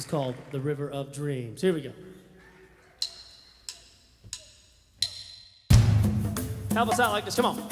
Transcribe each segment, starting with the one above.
is called The River of Dreams. Here we go. Help us out like this, come on.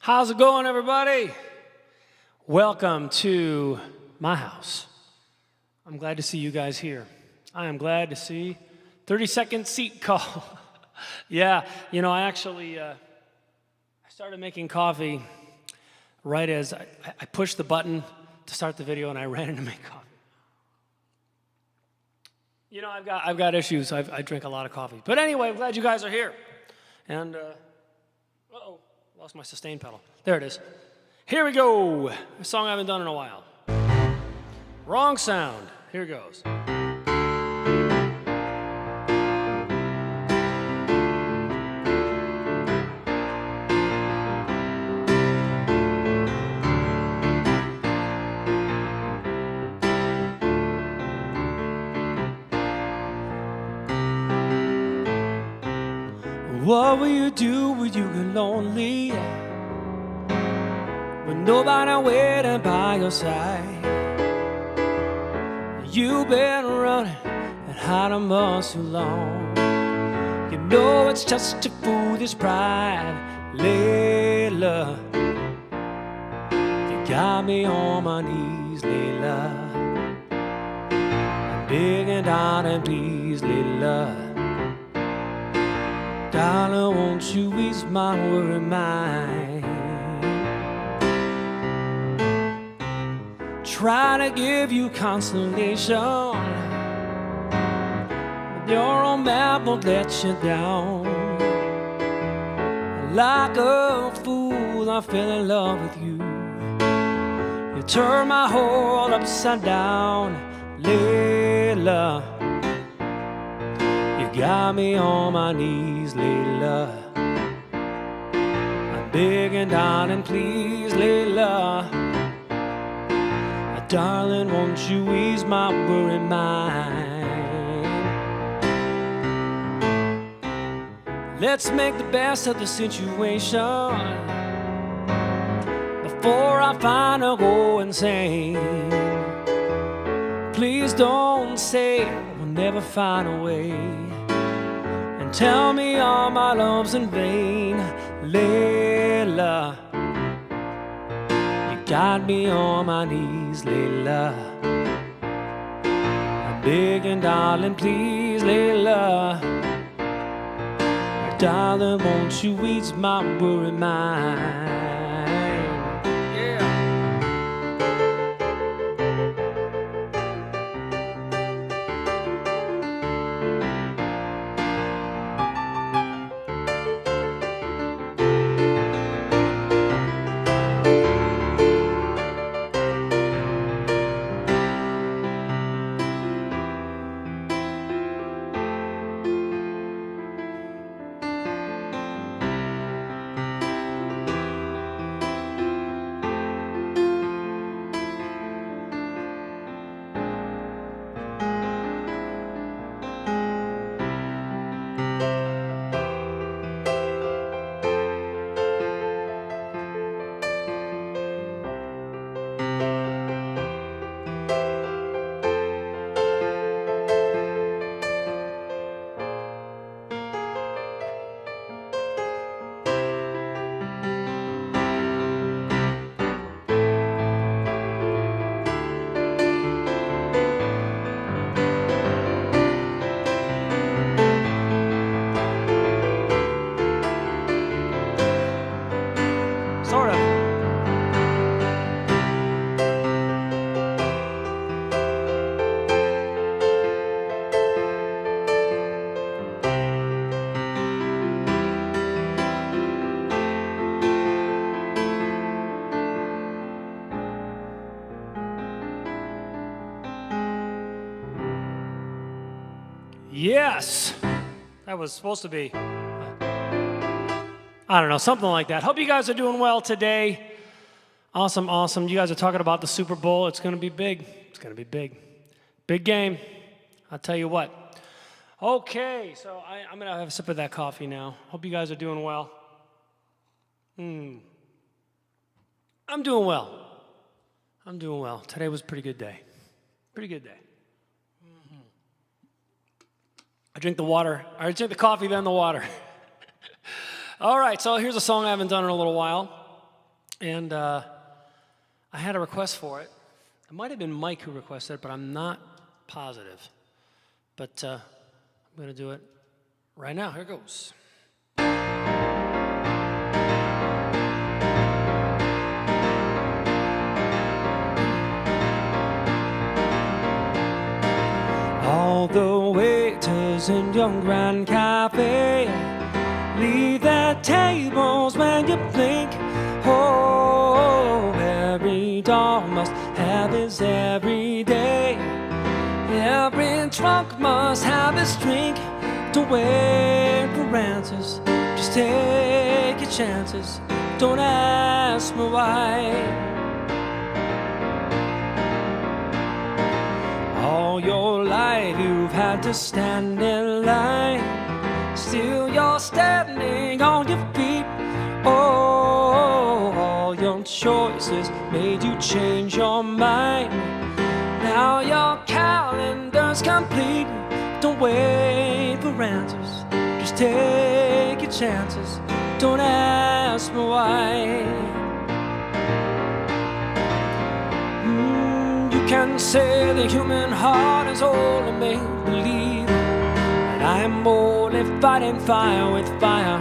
How's it going, everybody? Welcome to my house. I'm glad to see you guys here. I am glad to see 30-second seat call. Yeah, you know, I actually I started making coffee right as I pushed the button to start the video, and I ran in to make coffee. You know, I've got issues. I drink a lot of coffee. But anyway, I'm glad you guys are here. And, uh-oh. Lost my sustain pedal. There it is. Here we go. A song I haven't done in a while. Wrong sound. Here goes. What will you do when you get lonely? With nobody waiting by your side. You've been running and hiding much too long. You know it's just a foolish pride, Layla. You got me on my knees, Layla. I'm begging, darling, please, Layla. Darling, won't you ease my worried mind? Try to give you consolation, but your own map won't let you down. Like a fool, I fell in love with you. You turn my whole world upside down, Layla. You got me on my knees, Layla. I'm begging, darling, please, Layla. Darling, won't you ease my worried mind? Let's make the best of the situation before I find her go insane. Please don't say we'll never find a way, and tell me all my love's in vain, Layla. Got me on my knees, Layla. I'm begging, darling, please, Layla. Darling, won't you ease my worried mind? Yes, that was supposed to be, I don't know, something like that. Hope you guys are doing well today. Awesome, awesome. You guys are talking about the Super Bowl. It's going to be big. It's going to be big. Big game. I'll tell you what. Okay, so I'm going to have a sip of that coffee now. Hope you guys are doing well. I'm doing well. I'm doing well. Today was a pretty good day. Pretty good day. I drink the water. I drink the coffee, then the water. All right, so here's a song I haven't done in a little while. And I had a request for it. It might have been Mike who requested it, but I'm not positive. But I'm going to do it right now. Here it goes. All the waiters in your grand cafe leave their tables when you blink. Oh, every dog must have his every day. Every drunk must have his drink. Don't wait for answers, just take your chances. Don't ask me why. All your life you've had to stand in line, still you're standing choices made you change your mind. Now your calendar's complete. Don't wait for answers, just take your chances. Don't ask me why. You can say the human heart is only make-believe, and I am only fighting fire with fire.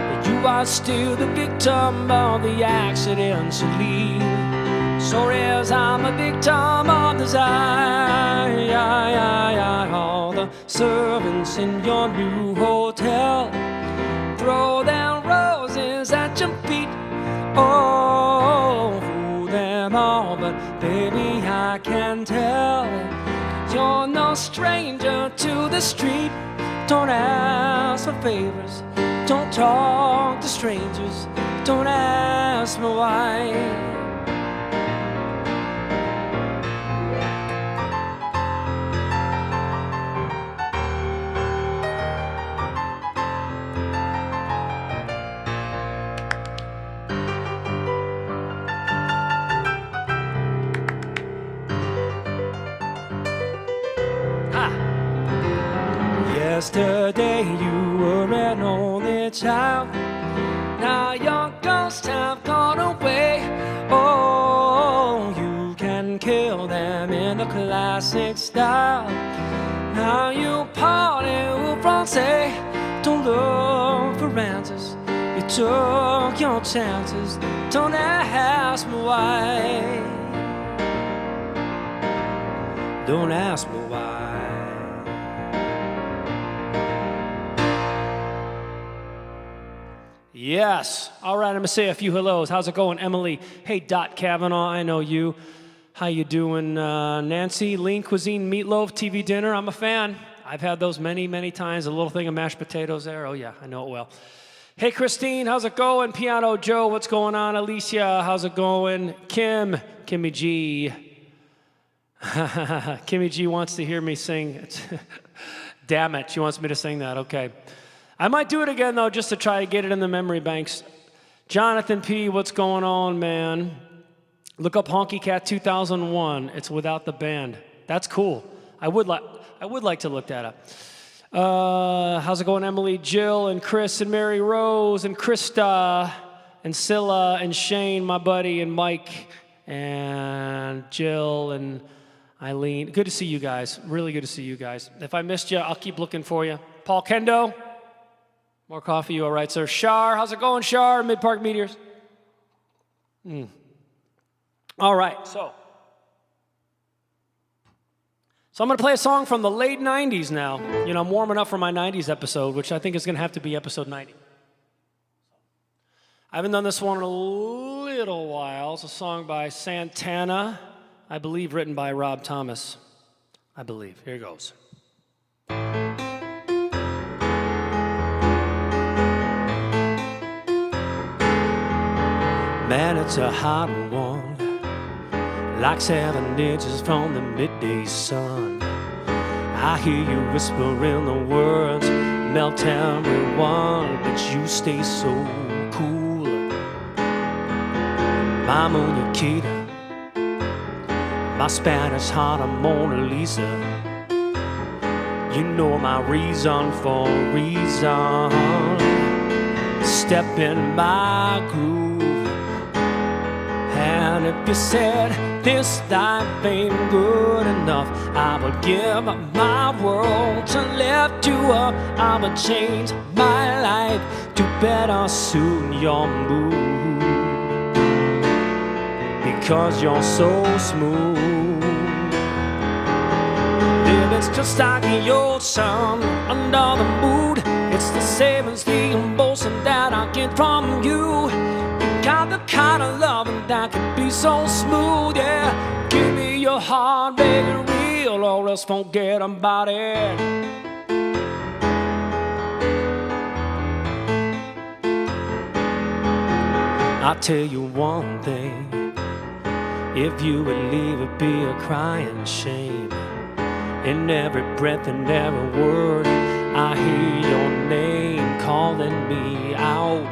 But you are still the victim of the accidents you leave. So as I'm a victim of desire. All the servants in your new hotel throw their roses at your feet. Oh, fool them all, but baby, I can tell you're no stranger to the street. Don't ask for favors, don't talk to strangers, don't ask me why. Yesterday you were an only child. Now your ghosts have gone away. Oh, you can kill them in the classic style. Now you party au français. Don't look for answers, you took your chances. Don't ask me why. Don't ask me why. Yes. All right, I'm gonna say a few hellos. How's it going, Emily? Hey, Dot Cavanaugh, I know you. How you doing, Nancy? Lean Cuisine Meatloaf TV dinner. I'm a fan. I've had those many, many times. A little thing of mashed potatoes there. Oh yeah, I know it well. Hey, Christine, how's it going? Piano Joe, what's going on? Alicia, how's it going? Kimmy G. Kimmy G wants to hear me sing. Damn it, she wants me to sing that. Okay. I might do it again, though, just to try to get it in the memory banks. Jonathan P., what's going on, man? Look up Honky Cat 2001. It's without the band. That's cool. I would like to look that up. How's it going, Emily? Jill and Chris and Mary Rose and Krista and Scylla and Shane, my buddy, and Mike and Jill and Eileen. Good to see you guys. Really good to see you guys. If I missed you, I'll keep looking for you. Paul Kendo. More coffee, you all right, sir? Shar, how's it going, Shar? Mid-Park Meteors. All right, so I'm going to play a song from the late 90s now. You know, I'm warming up for my 90s episode, which I think is going to have to be episode 90. I haven't done this one in a little while. It's a song by Santana, I believe written by Rob Thomas. I believe. Here it goes. Man, it's a hot one, like 7 inches from the midday sun. I hear you whispering the words, melt everyone, but you stay so cool. My muñequita, my Spanish heart, a Mona Lisa. You know my reason for reason. Step in my groove. And if you said this life ain't good enough, I would give my world to lift you up. I would change my life to better suit your mood, because you're so smooth. Baby, it's just like the ocean under the mood. It's the same as the emotion that I get from you. Got the kind of loving that can be so smooth, yeah. Give me your heart, make it real, or else forget about it. I'll tell you one thing, if you would leave, it'd be a crying shame. In every breath and every word, I hear your name calling me out.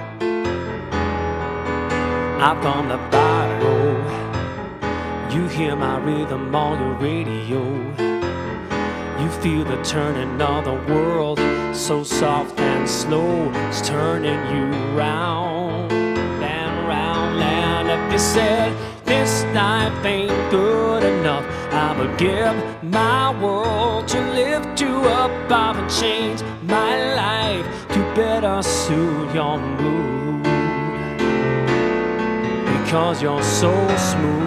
out from the bottle. You hear my rhythm on your radio. You feel the turning of the world, so soft and slow, it's turning you round and round. And if you said this life ain't good enough, I would give my world to lift you up. I would change my life to better suit your mood, because you're so smooth.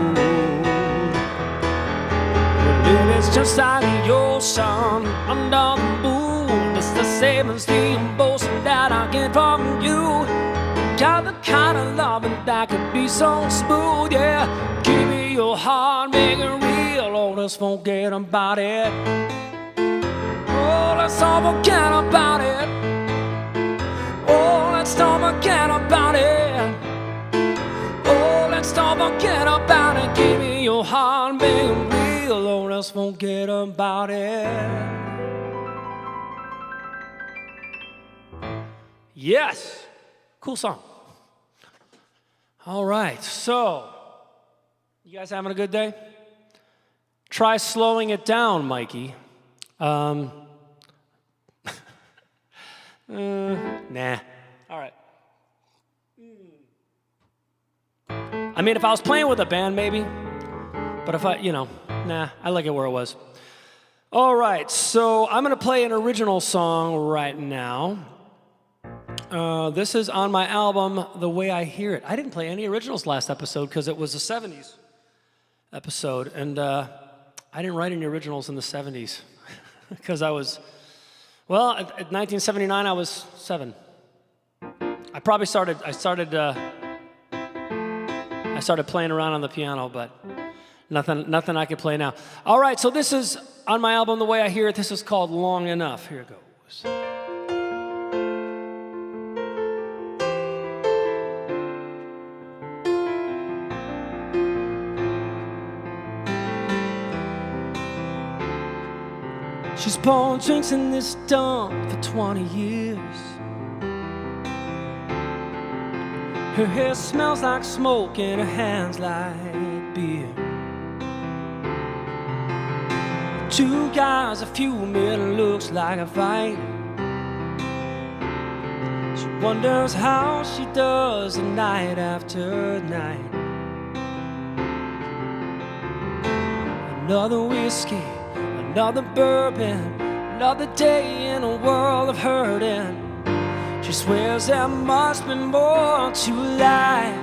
It's just like the ocean under the moon. It's the same as the emotion that I get from you. Got the kind of loving that could be so smooth, yeah. Give me your heart, make it real, oh, let's forget about it. Oh, let's all forget about it. Oh, let's all forget about it. Oh, let's all forget about it. Give me your heart, make it real, oh, let's forget about it. Yes, cool song. All right, so you guys having a good day? Try slowing it down, Mikey. Nah. All right. I mean, if I was playing with a band, maybe. But if I, nah, I like it where it was. All right, so I'm going to play an original song right now. This is on my album, The Way I Hear It. I didn't play any originals last episode because it was a 70s episode. And I didn't write any originals in the 70s because I was, well, at 1979, I was 7. I started playing around on the piano, but nothing I could play now. All right, so this is on my album, The Way I Hear It. This is called Long Enough. Here it goes. She's poured drinks in this dump for 20 years. Her hair smells like smoke and her hands like beer. 2 guys, a few men, looks like a fight. She wonders how she does it night after night. Another whiskey, another bourbon, another day in a world of hurting. She swears there must be more to life.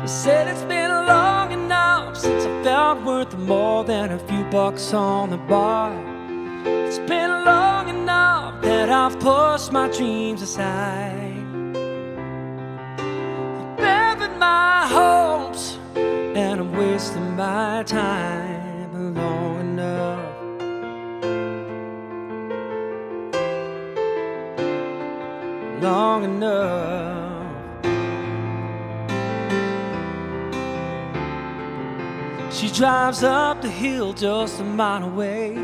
She said it's been long enough since I felt worth more than a few bucks on the bar. It's been long enough that I've pushed my dreams aside. I've buried my hopes and I'm wasting my time long enough. Long enough. She drives up the hill just a mile away,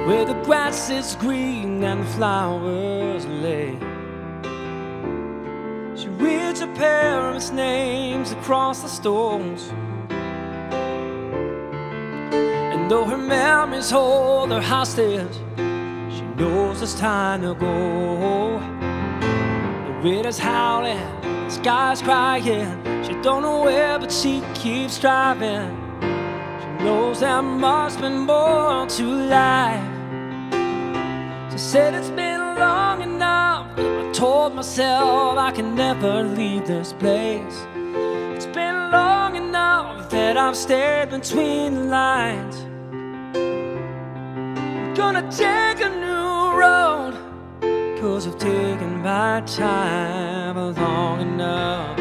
where the grass is green and the flowers lay. She reads her parents' names across the stones, and though her memories hold her hostage, she knows it's time to go. The wind is howling, the sky's crying. She don't know where, but she keeps driving. She knows there must be more to life. She said it's been long enough. I told myself I can never leave this place. It's been long enough that I've stayed between the lines. I'm gonna take a new road, 'cause I've taken my time long enough.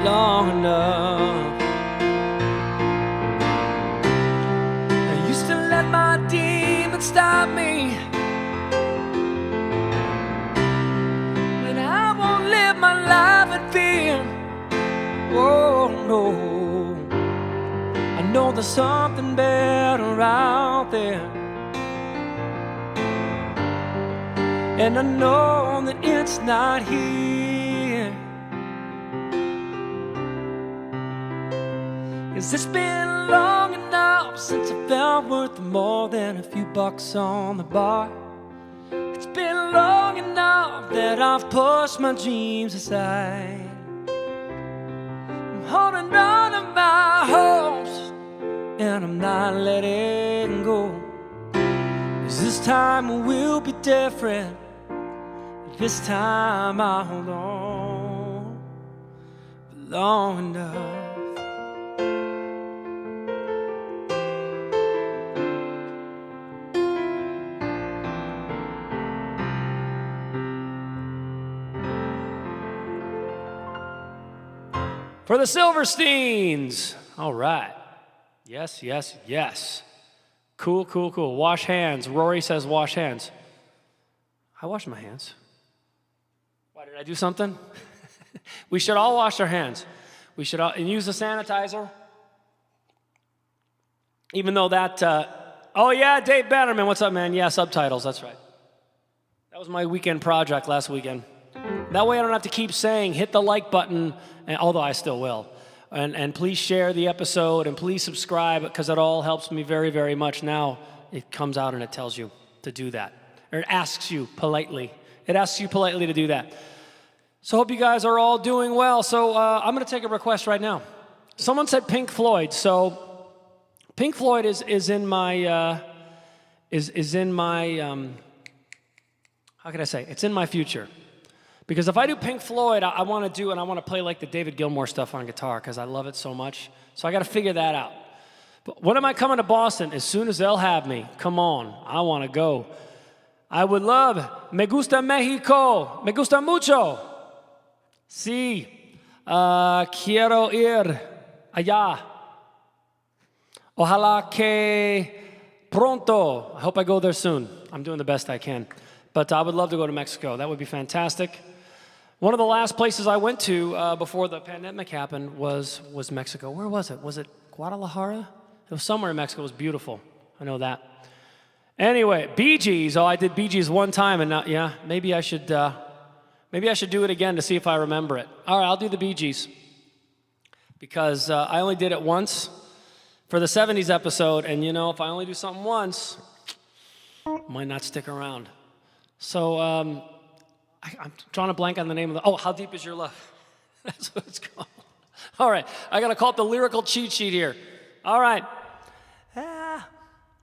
Long enough. I used to let my demons stop me, but I won't live my life in fear. Oh no, I know there's something better out there. and I know that it's not here. 'Cause it's been long enough since I felt worth more than a few bucks on the bar. It's been long enough that I've pushed my dreams aside. I'm holding on to my hopes, and I'm not letting go. 'Cause this time will be different. This time I'll hold on for long enough. For the Silversteins. All right. Yes, yes, yes. Cool, cool, cool. Wash hands. Rory says wash hands. I wash my hands. Why, did I do something? We should all wash our hands. We should all, and use the sanitizer. Even though that, oh yeah, Dave Bannerman, what's up, man? Yeah, subtitles, that's right. That was my weekend project last weekend. That way I don't have to keep saying, hit the like button, and, although I still will. And please share the episode, and please subscribe, because it all helps me very, very much. Now it comes out and it tells you to do that. Or it asks you politely. It asks you politely to do that. So hope you guys are all doing well. So I'm going to take a request right now. Someone said Pink Floyd. So Pink Floyd is in my, how can I say? It's in my future. Because if I do Pink Floyd, I want to do, and I want to play like the David Gilmour stuff on guitar, because I love it so much. So I got to figure that out. But when am I coming to Boston? As soon as they'll have me. Come on, I want to go. I would love, me gusta Mexico, me gusta mucho. Sí, quiero ir allá. Ojalá que pronto. I hope I go there soon. I'm doing the best I can. But I would love to go to Mexico. That would be fantastic. One of the last places I went to before the pandemic happened was Mexico. Where was it? Was it Guadalajara? It was somewhere in Mexico. It was beautiful. I know that. Anyway, Bee Gees. Oh, I did Bee Gees one time, and yeah, maybe I should do it again to see if I remember it. All right, I'll do the Bee Gees, because I only did it once for the 70s episode, and you know, if I only do something once, I might not stick around. So I'm drawing a blank on the name of the, oh, How Deep Is Your Love? That's what it's called. All right, I got to call it the lyrical cheat sheet here. All right.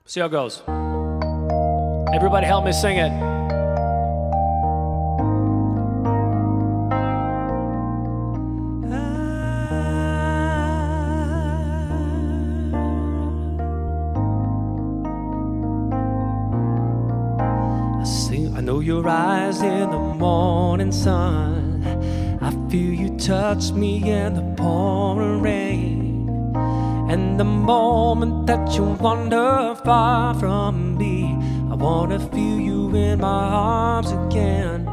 See how it goes. Everybody help me sing it. I know your eyes in the morning sun. I feel you touch me in the pouring rain. And the moment that you wander far from me, I wanna feel you in my arms again.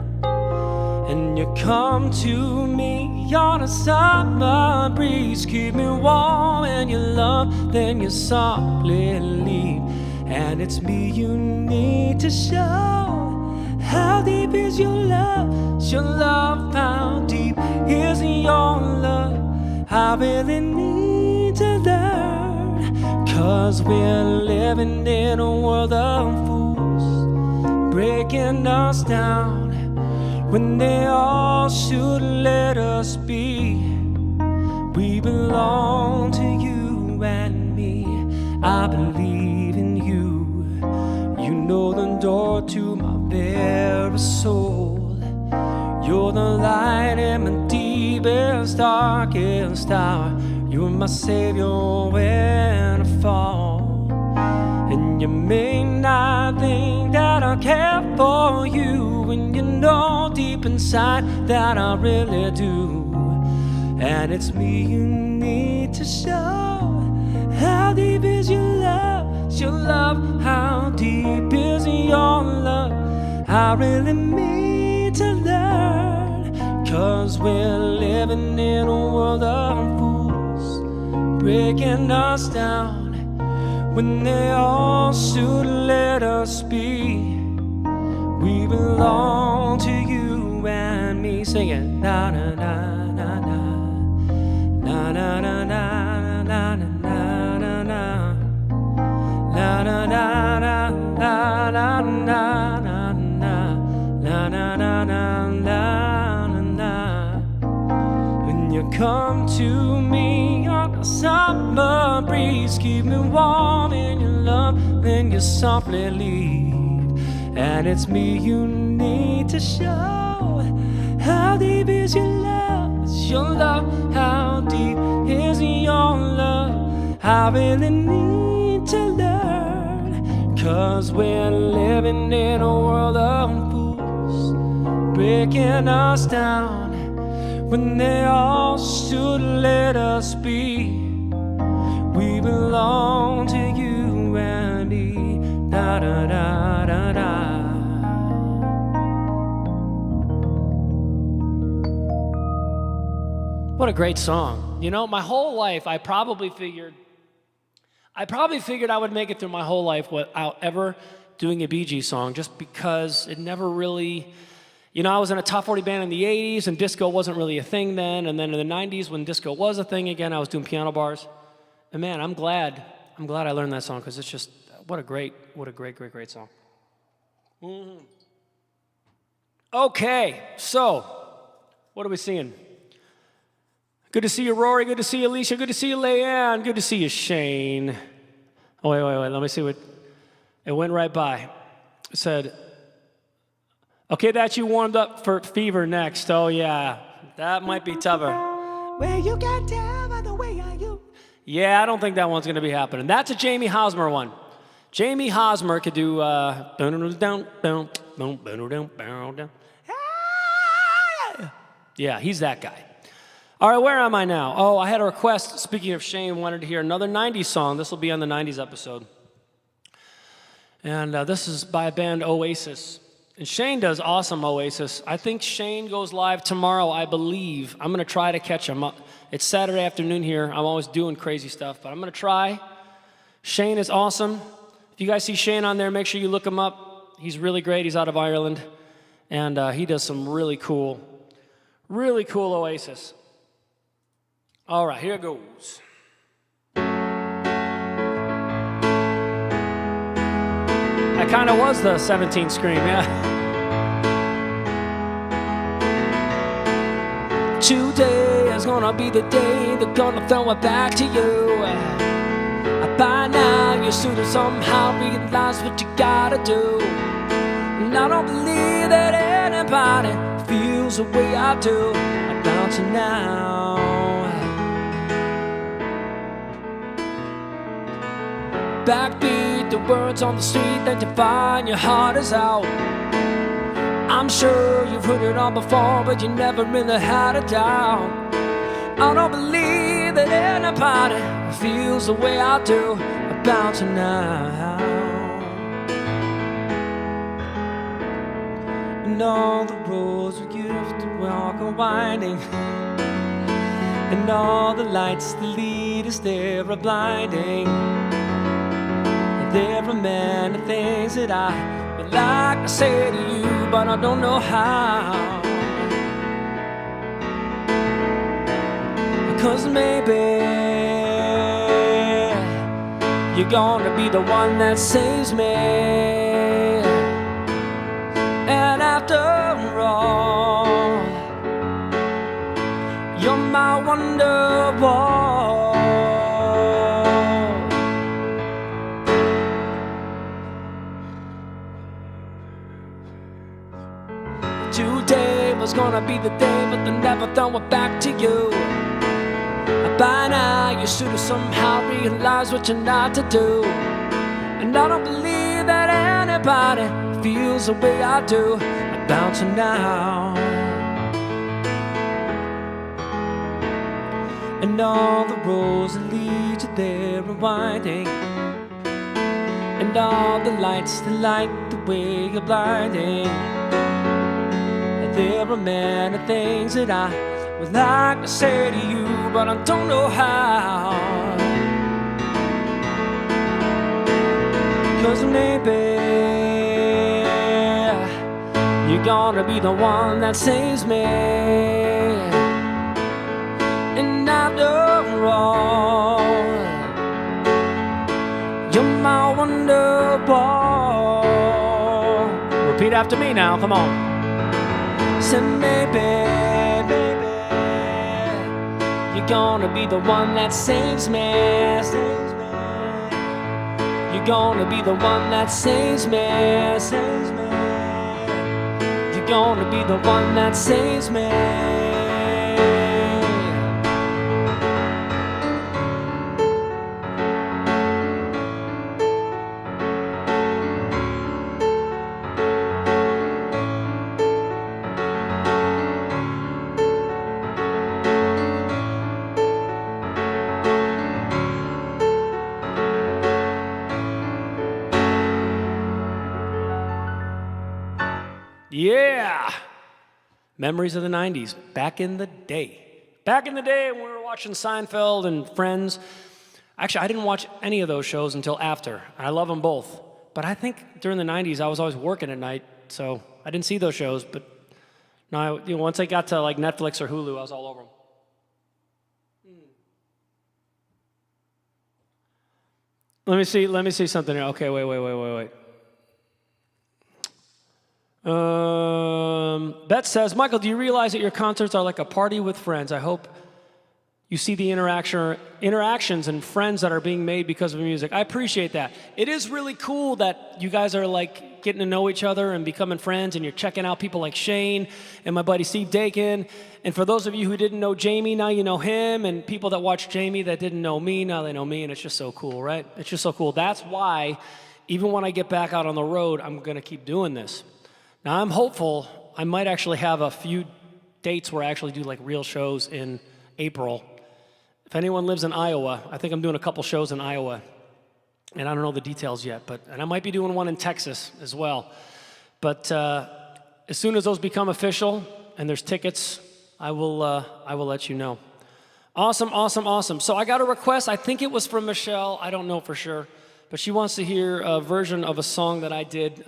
And you come to me on a summer breeze, keep me warm in your love, then you softly leave. And it's me you need to show. How deep is your love? Is your love? How deep is your love? I really need to learn, 'cause we're living in a world of fools, breaking us down when they all should let us be. We belong to you and me. I believe in you. You know the door to my very soul. You're the light in my deepest, darkest hour. You're my savior when I fall. And you may not think that I care for you, when you know deep inside that I really do. And it's me you need to show. How deep is your love? Is your love? How deep is your love? I really need to learn, 'cause we're living in a world of fools, breaking us down when they all should let us be. We belong to you and me. Sing it. Na na na na na. Na na na na na na na na na. Na na na na na na na na na na na na na. When you come to me on the summer breeze, keep me warm in your love, then you softly leave. And it's me you need to show. How deep is your love? It's your love. How deep is your love? I really need to learn. 'Cause we're living in a world of fools, breaking us down when they all should let us be. We belong to you and me. Da da da da da. What a great song. You know, my whole life I probably figured I would make it through my whole life without ever doing a Bee Gees song, just because it never really, you know, I was in a top 40 band in the 80s and disco wasn't really a thing then, and then in the 90s when disco was a thing again, I was doing piano bars. And man, I'm glad I learned that song, because it's just, what a great song. Mm-hmm. Okay, so, what are we seeing? Good to see you, Rory. Good to see you, Alicia. Good to see you, Leanne. Good to see you, Shane. Oh, wait. Let me see what... It went right by. It said, okay, that you warmed up for Fever next. Oh, yeah. That might be tougher. Well, you can tell by the way I you. Yeah, I don't think that one's going to be happening. That's a Jamie Hosmer one. Jamie Hosmer could do... Yeah, he's that guy. All right, where am I now? Oh, I had a request. Speaking of Shane, wanted to hear another 90s song. This will be on the 90s episode. And this is by a band Oasis. And Shane does awesome Oasis. I think Shane goes live tomorrow, I believe. I'm going to try to catch him. It's Saturday afternoon here. I'm always doing crazy stuff, but I'm going to try. Shane is awesome. If you guys see Shane on there, make sure you look him up. He's really great. He's out of Ireland. And he does some really cool Oasis. All right, here goes. I kind of was the 17 Scream, yeah. Today is gonna be the day they're gonna throw it back to you. By now you should have somehow realized what you gotta do. And I don't believe that anybody feels the way I do about you now. Backbeat, the words on the street that define your heart is out. I'm sure you've heard it all before, but you never really had a doubt. I don't believe that anybody feels the way I do about you now. And all the roads we used to walk are winding, and all the lights that lead us there are blinding. There are many things that I would like to say to you, but I don't know how. Because maybe you're gonna be the one that saves me. And after all, you're my wonderwall. Today was gonna be the day, but they never throw it back to you. By now you should have somehow realized what you're not to do. And I don't believe that anybody feels the way I do about you now. And all the roads that lead you there are winding, and all the lights that light the way you're blinding. There are many things that I would like to say to you, but I don't know how. 'Cause maybe You're gonna be the one that saves me. And after all, you're my wonderwall. Repeat after me now, come on. Say, baby, you're gonna be the one that saves me. You're gonna be the one that saves me. You're gonna be the one that saves me. Yeah! Memories of the 90s, back in the day. Back in the day when we were watching Seinfeld and Friends. Actually, I didn't watch any of those shows until after. I love them both. But I think during the 90s, I was always working at night, so I didn't see those shows. But no, once I got to like Netflix or Hulu, I was all over them. Let me see something here. Okay, wait. Beth says, Michael, do you realize that your concerts are like a party with friends? I hope you see the interactions and friends that are being made because of music. I appreciate that. It is really cool that you guys are like getting to know each other and becoming friends, and you're checking out people like Shane and my buddy Steve Dakin. And for those of you who didn't know Jamie, now you know him, and people that watched Jamie that didn't know me, now they know me, and it's just so cool, right? It's just so cool. That's why, even when I get back out on the road, I'm going to keep doing this. Now, I'm hopeful I might actually have a few dates where I actually do like real shows in April. If anyone lives in Iowa, I think I'm doing a couple shows in Iowa. And I don't know the details yet, and I might be doing one in Texas as well. But as soon as those become official and there's tickets, I will let you know. Awesome. So I got a request. I think it was from Michelle. I don't know for sure. But she wants to hear a version of a song that I did.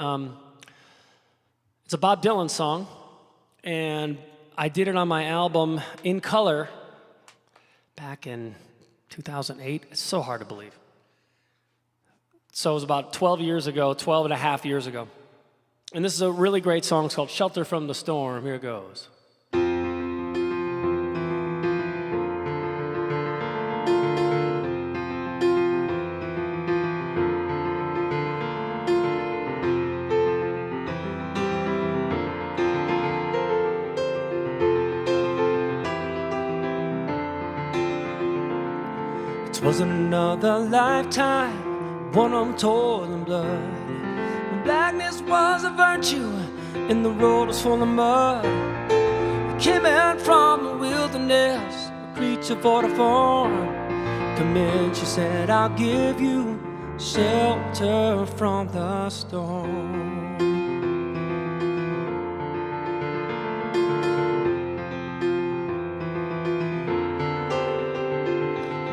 It's a Bob Dylan song, and I did it on my album In Color back in 2008. It's so hard to believe. So it was about 12 and a half years ago. And this is a really great song. It's called Shelter from the Storm. Here it goes. Wasn't another lifetime, one untold in blood. The blackness was a virtue, and the road was full of mud. I came out from the wilderness, a creature for the form. Come in, she said, I'll give you shelter from the storm.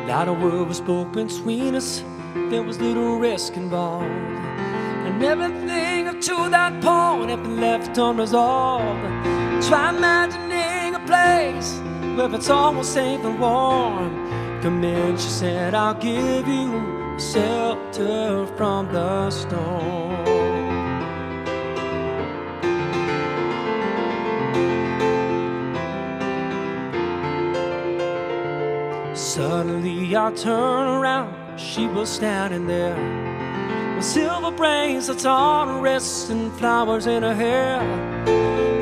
Not a word was spoken between us, there was little risk involved. And everything up to that point had been left unresolved. Try imagining a place where it's almost safe and warm. Come in, she said, I'll give you shelter from the storm. Suddenly I turned around, she was standing there, with silver bracelets on her wrists and flowers in her hair.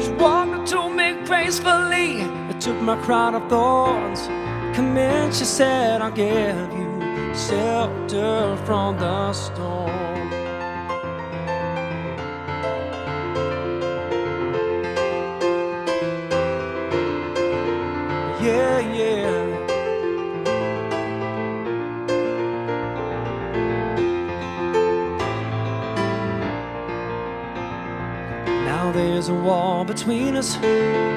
She walked up to me gracefully and took my crown of thorns. Come in, she said, I'll give you shelter from the storm. Yeah. There's a wall between us,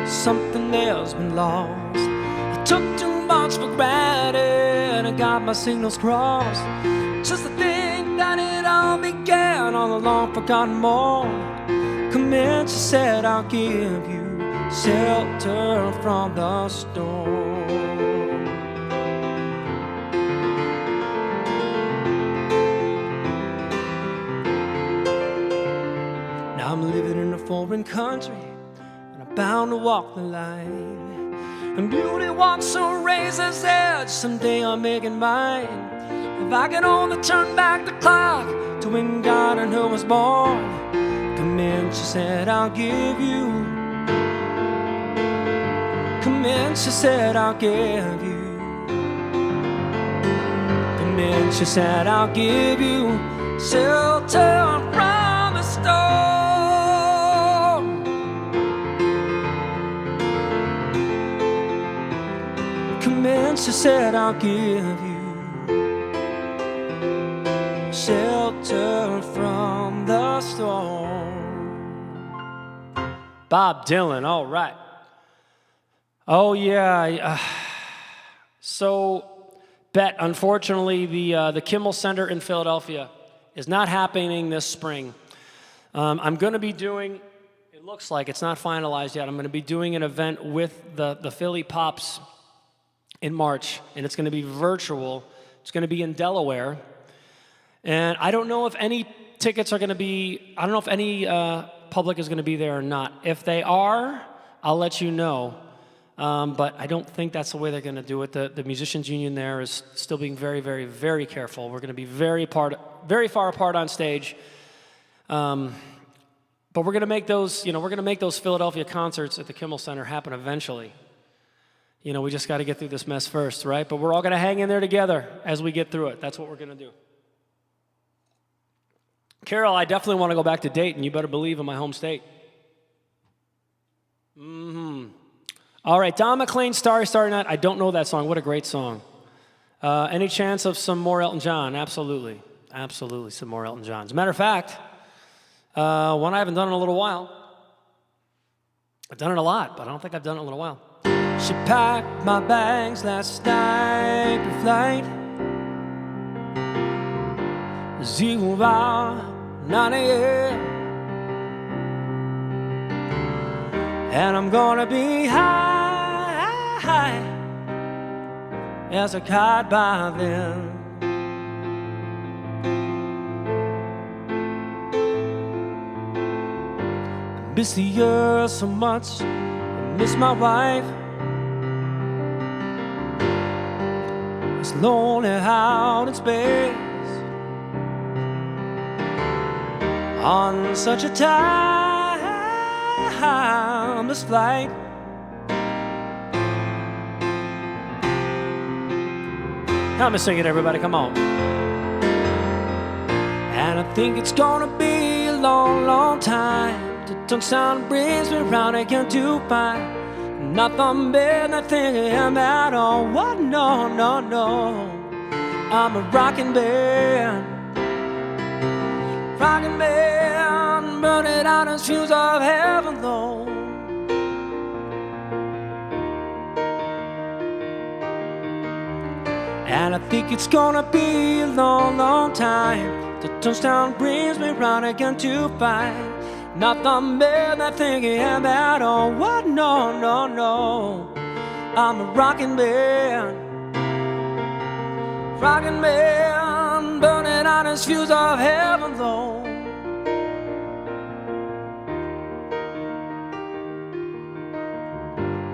something else been lost. I took too much for granted, I got my signals crossed. Just to think that it all began on a long forgotten morn. Come in, she said, I'll give you shelter from the storm. Now I'm living in a foreign country, and I'm bound to walk the line. And beauty walks a razor's edge, someday I'll make it mine. If I could only turn back the clock to when God and her was born. Come in, she said, I'll give you. Come in, she said, I'll give you. Come in, she said, I'll give you shelter from the storm. Come in, she said, I'll give you shelter from the storm. Bob Dylan, all right. Oh yeah. So, Bet, unfortunately, the Kimmel Center in Philadelphia is not happening this spring. I'm going to be doing. It looks like it's not finalized yet. I'm going to be doing an event with the Philly Pops in March, and it's going to be virtual. It's going to be in Delaware. And I don't know if any tickets are going to be, I don't know if any public is going to be there or not. If they are, I'll let you know. But I don't think that's the way they're going to do it. The Musicians Union there is still being very, very, very careful. We're going to be very far apart on stage. But we're going to make those, we're going to make those Philadelphia concerts at the Kimmel Center happen eventually. We just got to get through this mess first, right? But we're all going to hang in there together as we get through it. That's what we're going to do. Carol, I definitely want to go back to Dayton. You better believe, in my home state. All right, Don McLean, Starry, Starry Night. I don't know that song. What a great song. Any chance of some more Elton John? Absolutely. Absolutely, some more Elton John. As a matter of fact, one I haven't done in a little while. I've done it a lot, but I don't think I've done it in a little while. She packed my bags last night for flight. 9 a.m. And I'm gonna be high as a kite by then. I miss the earth so much, I miss my wife. It's lonely out in space on such a timeless flight. Come and sing it, everybody, come on. And I think it's gonna be a long, long time till Tungstown brings me round again to find nothing better than thinking about, oh, what, no, no, no. I'm a rockin' band. Rockin' man, burning out his fuse of heaven, though. And I think it's gonna be a long, long time till Tungstown brings me round again to find nothing better than thinking about, oh, what, no, no, no. I'm a rockin' man. Rockin' man, burning out his fuse of heaven, though.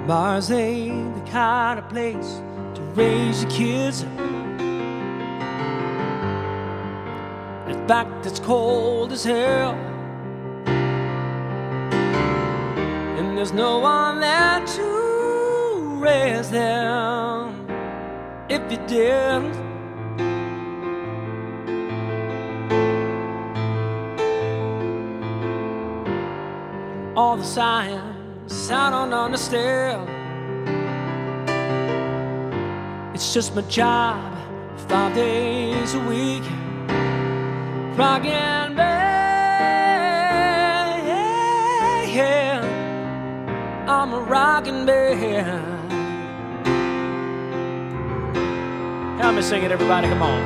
Mars ain't the kind of place to raise your kids. In fact, it's cold as hell, and there's no one there to raise them if you didn't. All the science I don't understand. It's just my job, 5 days a week. Rockin' band, yeah. I'm a rockin' band. Help me sing it, everybody, come on.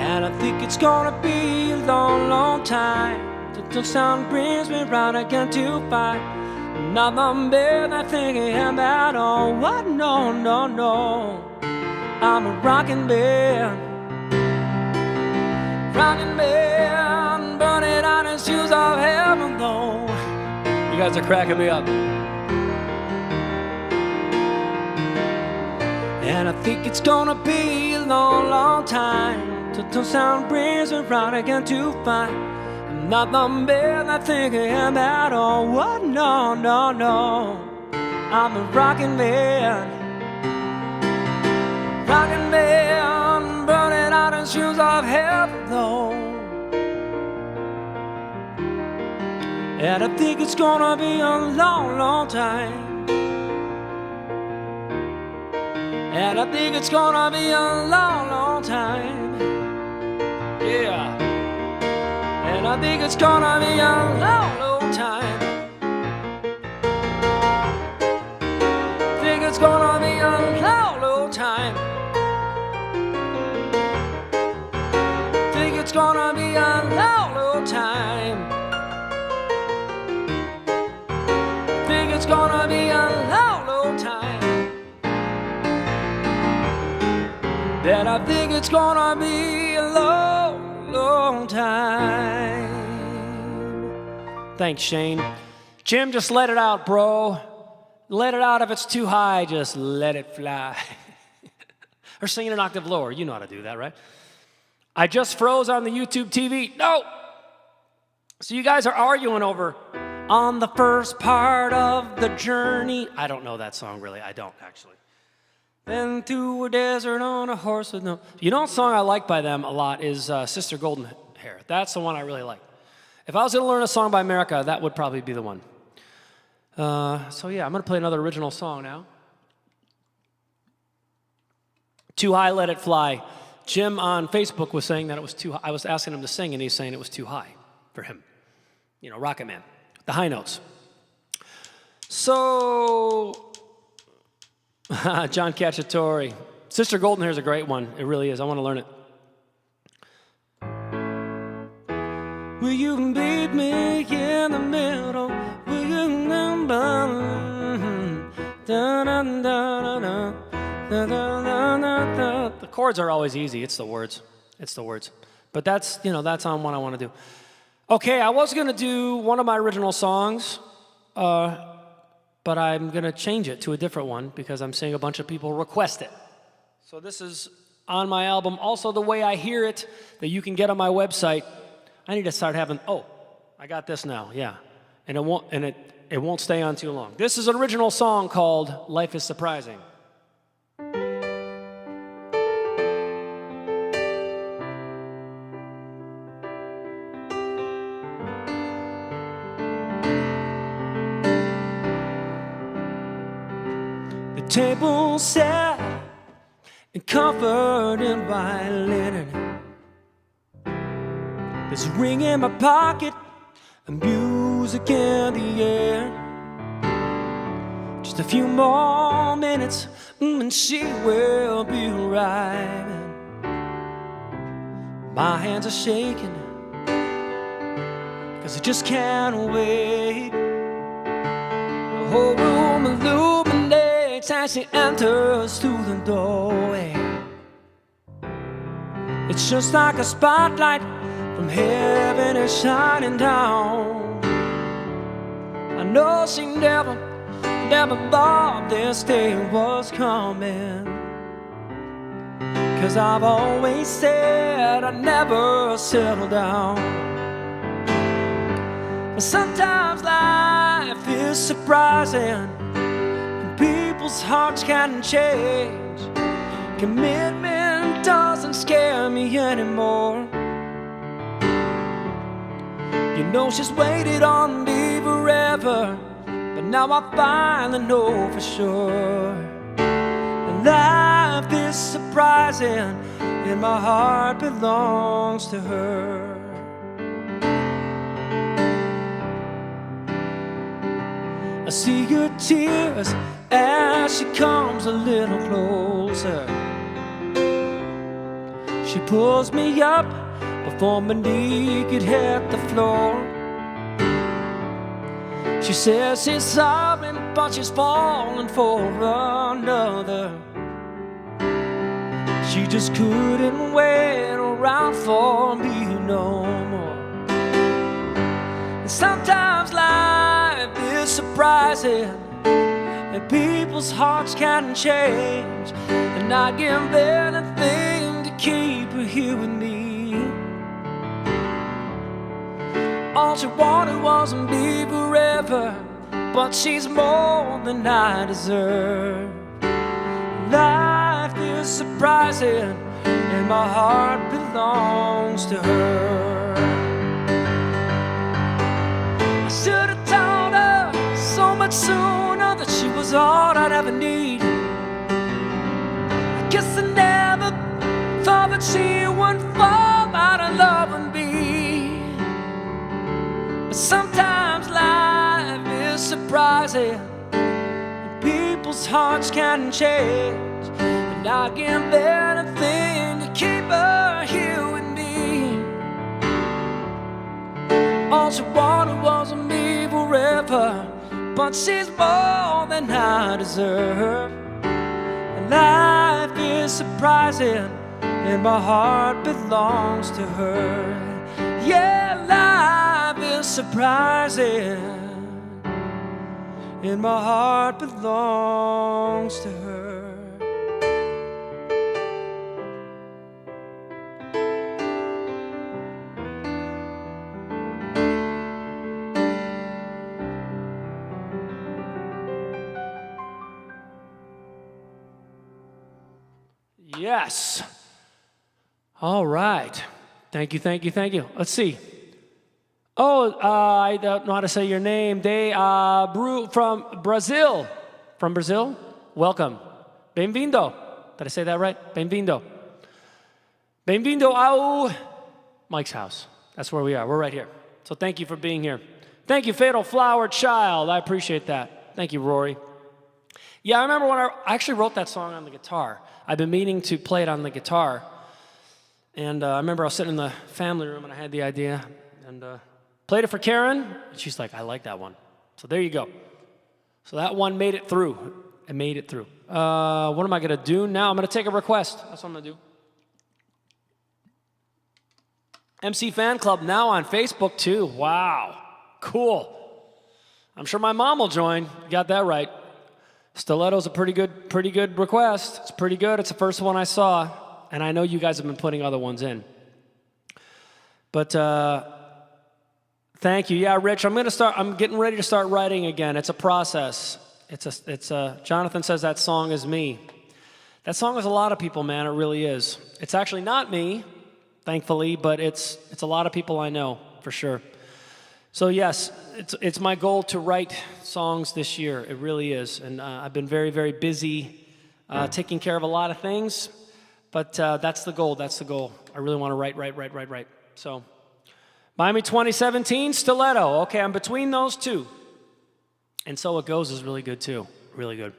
And I think it's gonna be a long, long time till till sound brings me round again to find nothing better than thinking about, oh, what, no, no, no. I'm a rockin' man, burning on the shoes of heaven, though. You guys are cracking me up. And I think it's gonna be a long, long time till sound brings me round again to find nothing better than thinking about, oh, what, no, no, no. I'm a rockin' man, burning out the shoes of heaven, though. And I think it's gonna be a long, long time. And I think it's gonna be a long, long time. Yeah. And I think it's gonna be a long, long time. Think it's gonna be a long, long time. Think it's gonna be a long, long time. Think it's gonna be a long, long time. That I think it's gonna be a long, long time. Thanks, Shane. Jim, just let it out, bro. Let it out. If it's too high, just let it fly. Or sing it an octave lower. You know how to do that, right? I just froze on the YouTube TV. No! So you guys are arguing over on the first part of the journey. I don't know that song, really. I don't, actually. Been through a desert on a horse with no... You know a song I like by them a lot is Sister Golden Hair. That's the one I really like. If I was going to learn a song by America, that would probably be the one. So yeah, I'm going to play another original song now. Too High, Let It Fly. Jim on Facebook was saying that it was too high. I was asking him to sing, and he's saying it was too high for him. You know, Rocket Man. The high notes. So... John Cacciatore. Sister Golden Hair is a great one. It really is. I want to learn it. Will you beat me in the middle? Will you The chords are always easy. It's the words. It's the words. But that's, you know, that's on what I want to do. Okay, I was going to do one of my original songs, but I'm going to change it to a different one because I'm seeing a bunch of people request it. So this is on my album. Also, the way I hear it, that you can get on my website. I need to start having, oh, I got this now, yeah. And it won't stay on too long. This is an original song called Life is Surprising. Table set and covered in white linen. There's a ring in my pocket and music in the air. Just a few more minutes and she will be arriving. My hands are shaking 'cause I just can't wait. The whole room illuminates as she enters through the doorway. It's just like a spotlight from heaven is shining down. I know she never thought this day was coming, 'cause I've always said I'd never settle down. But sometimes life is surprising, people's hearts can change. Commitment doesn't scare me anymore. You know she's waited on me forever, but now I finally know for sure. And life is surprising, and my heart belongs to her. I see her tears as she comes a little closer. She pulls me up before my knee could hit the floor. She says she's sorry, but she's falling for another. She just couldn't wait around for me no more. And sometimes life is surprising, and people's hearts can change, and I'd give anything to keep her here with me. All she wanted was to be forever, but she's more than I deserve. Life is surprising, and my heart belongs to her. I should have told her so much sooner that she was all I'd ever need. I guess I never thought that she would fall out of love with me. But sometimes life is surprising, and people's hearts can change, and I'd give anything to keep her here with me. All she wanted was me forever, but she's more than I deserve. And life is surprising, and my heart belongs to her. Yeah, life is surprising, and my heart belongs to her. Yes. All right. Thank you, thank you, thank you. Let's see. Oh, I don't know how to say your name. They from Brazil. From Brazil? Welcome. Bem-vindo. Did I say that right? Bem-vindo. Bem-vindo ao Mike's house. That's where we are. We're right here. So thank you for being here. Thank you, Fatal Flower Child. I appreciate that. Thank you, Rory. Yeah, I remember when I actually wrote that song on the guitar. I've been meaning to play it on the guitar. And I remember I was sitting in the family room and I had the idea and played it for Karen. And she's like, I like that one. So there you go. So that one made it through. It made it through. What am I going to do now? I'm going to take a request. That's what I'm going to do. MC Fan Club now on Facebook too. Wow. Cool. I'm sure my mom will join. You got that right. Stiletto's a pretty good request. It's pretty good. It's the first one I saw, and I know you guys have been putting other ones in. But thank you. Yeah, Rich, I'm getting ready to start writing again. It's a process. Jonathan says that song is me. That song is a lot of people, man. It really is. It's actually not me, thankfully, but it's a lot of people I know for sure. So yes, it's my goal to write songs this year. It really is. And I've been very, very busy taking care of a lot of things. But that's the goal. That's the goal. I really want to write. So Miami 2017, Stiletto. Okay, I'm between those two. And So It Goes is really good too. Really good.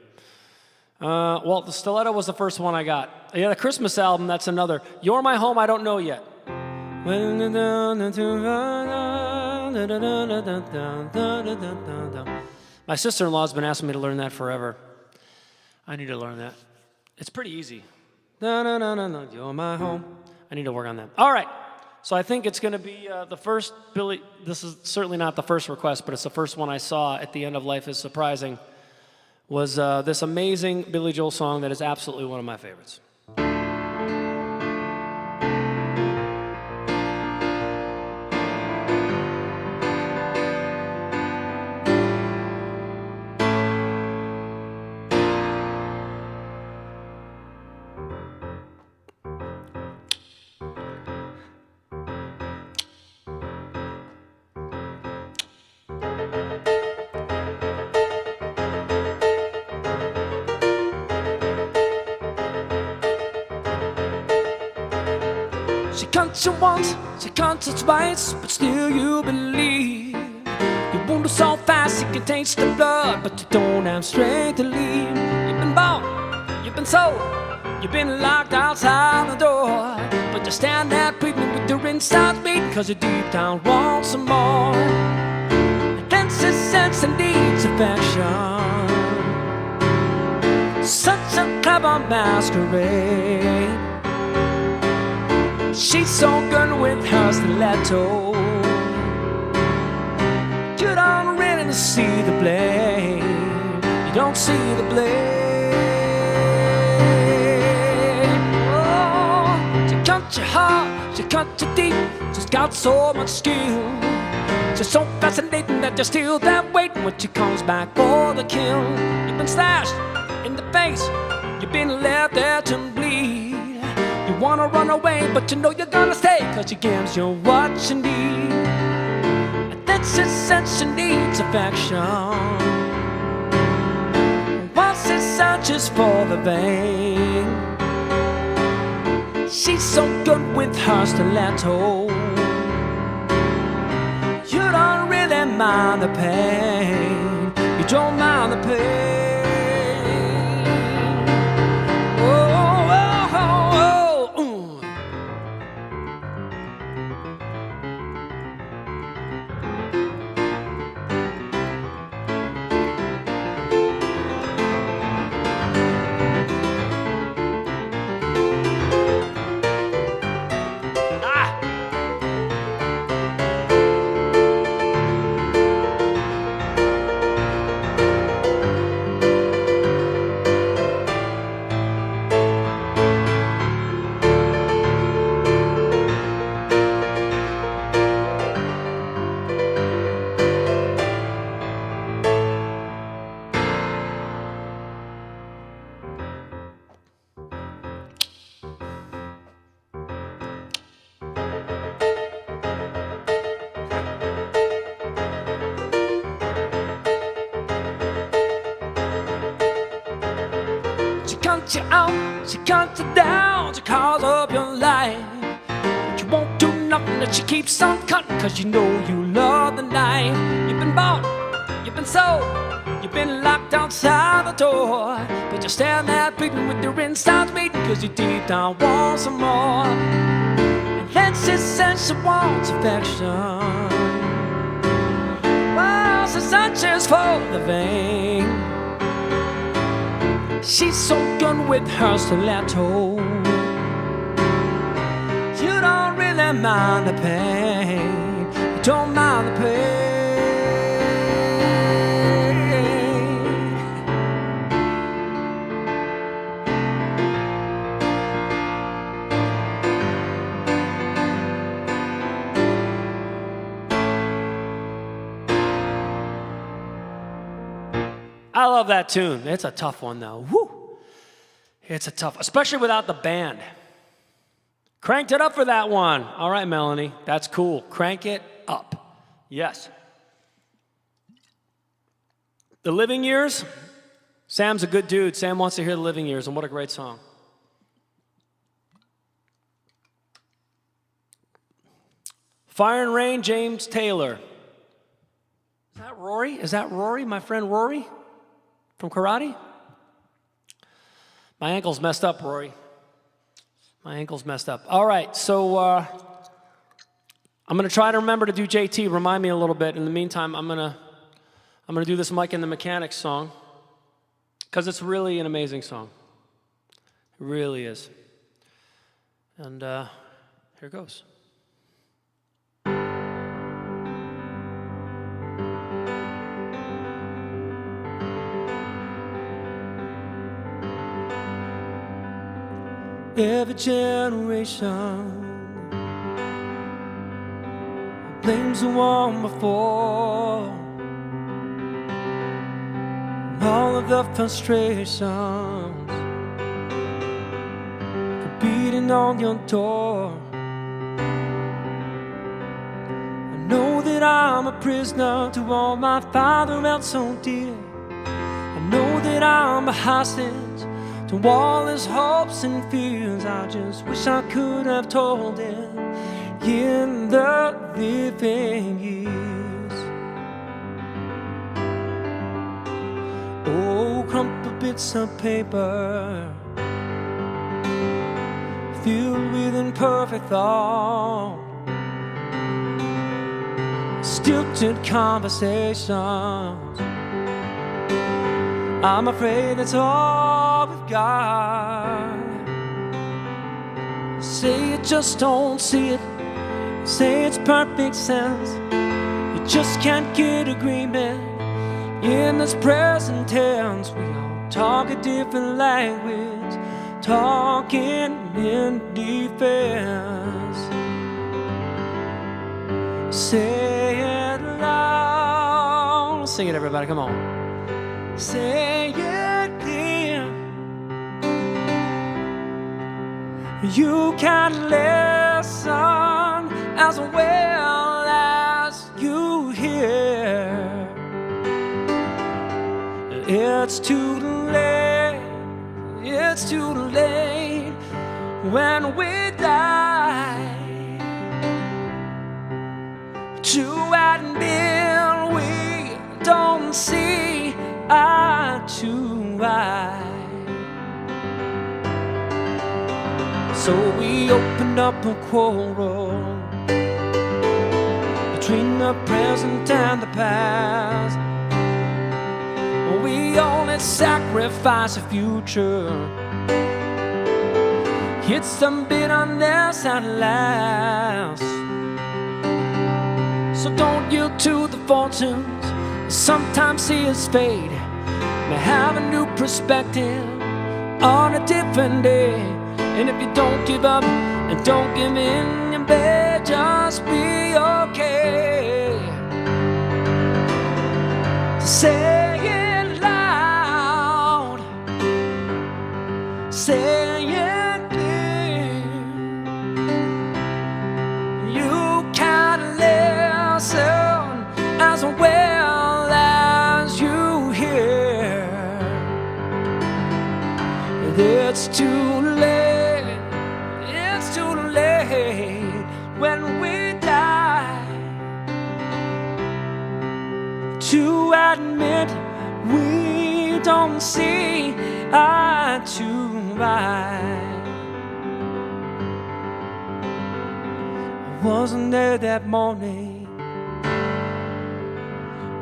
Well, the Stiletto was the first one I got. Yeah, the Christmas album, that's another. You're My Home, I don't know yet. My sister-in-law's been asking me to learn that forever. I need to learn that. It's pretty easy. You're my home. I need to work on that. All right. So I think it's going to be the first Billy. This is certainly not the first request, but it's the first one I saw at the end of Life is Surprising. Was this amazing Billy Joel song that is absolutely one of my favorites. She cuts you once, she cuts you twice, but still you believe. You wound her so fast you can taste the blood, but you don't have strength to leave. You've been born, you've been sold, you've been locked outside the door, but you stand there breathing with your insides beating, cause you deep down want some more. And then his sense and needs affection. Such a clever masquerade. She's so good with her stiletto. You don't really see the blade. You don't see the blade. Oh, she cut you hard, she cut you deep. She's got so much skill. She's so fascinating that you're still there waiting when she comes back for the kill. You've been slashed in the face, you've been left there to bleed. You wanna run away, but you know you're gonna stay, cause she gives you what you need. And then she says she needs affection. While she searches for the vein, she's so good with her stiletto. You don't really mind the pain. You don't mind the pain. Cuts you out, she cuts you down, she calls up your life. But you won't do nothing that she keeps on cutting, cause you know you love the knife. You've been bought, you've been sold, you've been locked outside the door, but you're standing there bleeding with your insides bleeding, cause you deep down want some more. And then she says she wants affection, while she searches for the vein. She's so good with her stiletto. You don't really mind the pain. You don't mind the pain. I love that tune. It's a tough one, though. Woo! It's a tough, especially without the band. Cranked it up for that one. All right, Melanie, that's cool. Crank it up. Yes. The Living Years. Sam's a good dude. Sam wants to hear The Living Years, and what a great song. Fire and Rain, James Taylor. Is that Rory? Is that Rory, my friend Rory? From karate? My ankle's messed up, Rory. My ankle's messed up. All right, so I'm going to try to remember to do JT. Remind me a little bit. In the meantime, I'm going to do this Mike and the Mechanics song because it's really an amazing song. It really is. And here goes. Every generation blames the one before. All of the frustrations are beating on your door. I know that I'm a prisoner to all my father held so dear. I know that I'm a hostage to all his hopes and fears. I just wish I could have told him in the living years. Oh, crumpled bits of paper filled with imperfect thought, stilted conversations. I'm afraid that's all we've got. Say you just don't see it, say it's perfect sense. You just can't get agreement in this present tense. We all talk a different language, talking in defense. Say it loud. Sing it, everybody, come on. Say it clear. You can listen as well as you hear. It's too late, it's too late when we die to admit we don't see eye to eye. So we opened up a quarrel between the present and the past. We only sacrifice the future. It's some bitterness at last. So don't yield to the fortunes sometimes see us fade. May have a new perspective on a different day. And if you don't give up and don't give in, you better just be okay. Say it loud, say it clear. You can listen as well as you hear. It's too late, it's too late when we die to admit we don't see eye to eye. I wasn't there that morning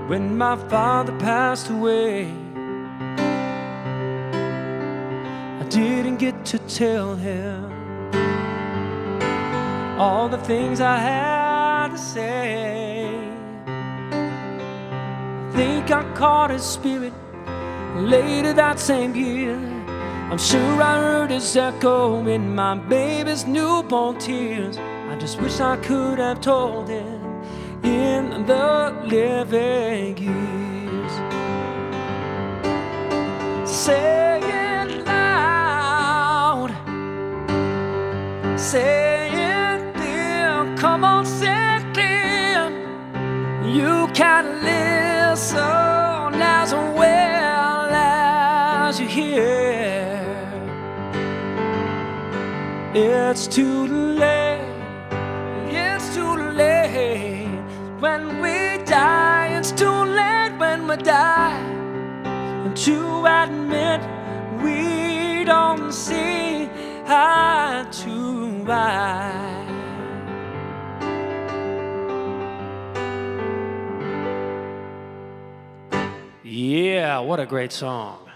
when my father passed away. I didn't get to tell him all the things I had to say. I think I caught his spirit later that same year. I'm sure I heard his echo in my baby's newborn tears. I just wish I could have told him in the living years. Say it loud, say it clear. Come on, say it clear. You can listen as well as you hear. It's too late, it's too late when we die. It's too late when we die to admit we don't see eye to eye. Yeah, what a great song.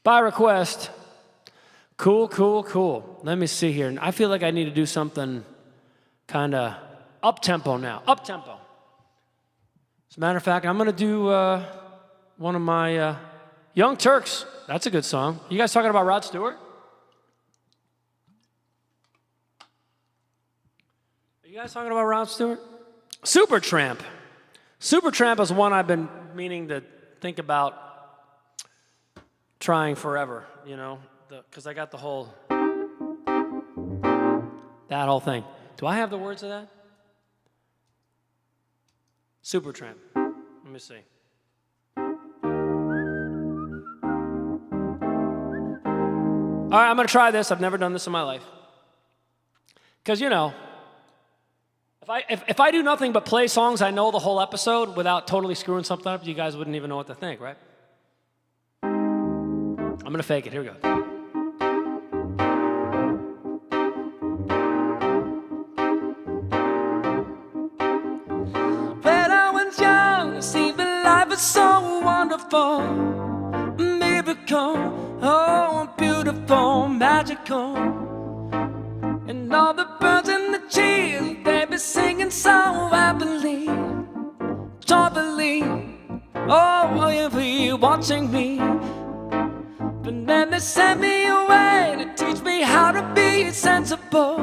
By request. Cool, cool, cool. Let me see here. I feel like I need to do something kind of up-tempo now. Up-tempo. As a matter of fact, I'm going to do one of my Young Turks. That's a good song. You guys talking about Rod Stewart? Are you guys talking about Rod Stewart? Supertramp. Supertramp is one I've been meaning to think about trying forever, you know, because I got the whole, that whole thing. Do I have the words of that? Supertramp. Let me see. All right, I'm going to try this. I've never done this in my life. Because, you know, if I do nothing but play songs I know the whole episode without totally screwing something up, you guys wouldn't even know what to think, right? I'm going to fake it. Here we go. wonderful, miracle, oh, beautiful, magical. And all the birds in the trees, they be singing so happily, joyfully. Oh, you'll be watching me. But then they sent me away to teach me how to be sensible,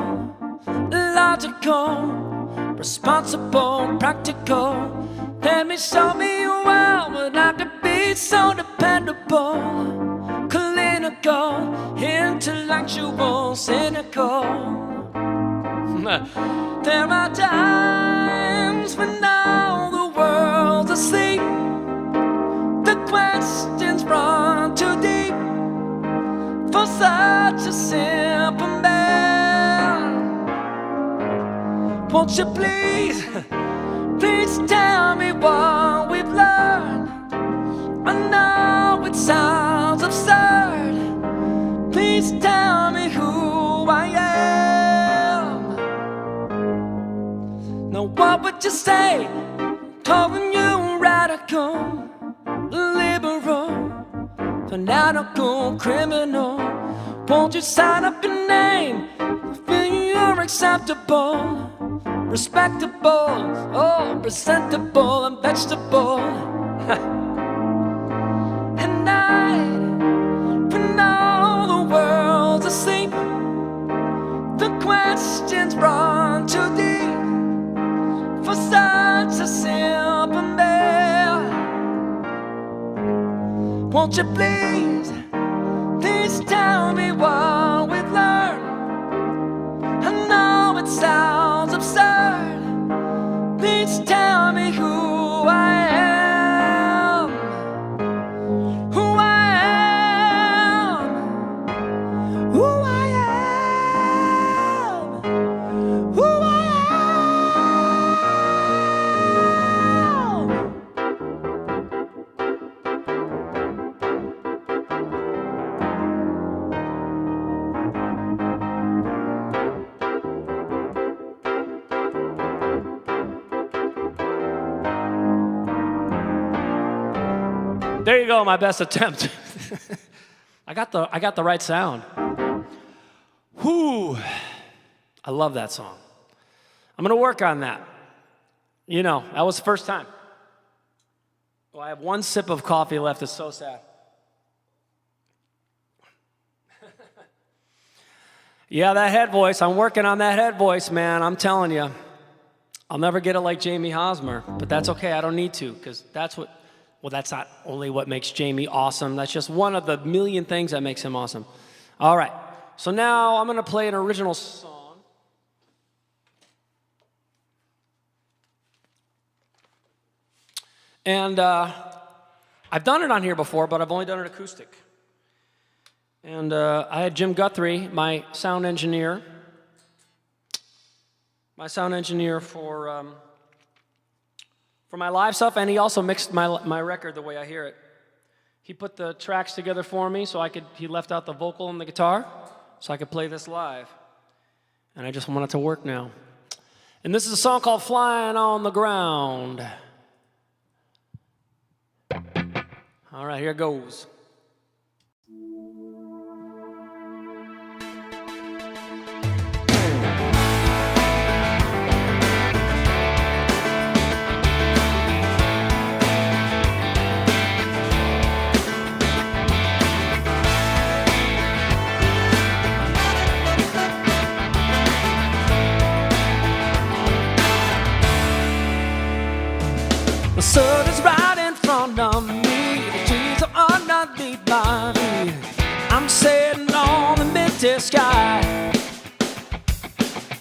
logical, responsible, practical. Let me show me well, but I could be so dependable, clinical, intellectual, cynical. There are times when all the world's asleep, the questions run too deep for such a simple man. Won't you please, please tell me what we've learned? I know it sounds absurd. Please tell me who I am. Now what would you say, calling you radical, liberal, fanatical, criminal? Won't you sign up your name, feel you're acceptable, respectable, oh, presentable and vegetable. And night, when all the world's asleep, the questions run too deep for such a simple man. Won't you please, please tell me what we've learned? I know it sounds absurd. Please tell me who I am. Who I am. Who I am. Who I am. There you go, my best attempt. I got the right sound. Whoo! I love that song. I'm gonna work on that. You know, that was the first time. Well, I have one sip of coffee left. It's so sad. Yeah, that head voice. I'm working on that head voice, man. I'm telling you. I'll never get it like Jamie Hosmer, but that's okay. I don't need to, because that's what. Well, that's not only what makes Jamie awesome. That's just one of the million things that makes him awesome. All right. So now I'm going to play an original song. And I've done it on here before, but I've only done it acoustic. And I had Jim Guthrie, my sound engineer for my live stuff, and he also mixed my record the way I hear it. He put the tracks together for me, so he left out the vocal and the guitar, so I could play this live. And I just want it to work now. And this is a song called Flying on the Ground. All right, here it goes. The sun is right in front of me, the trees are underneath my feet. I'm sitting on the midday sky,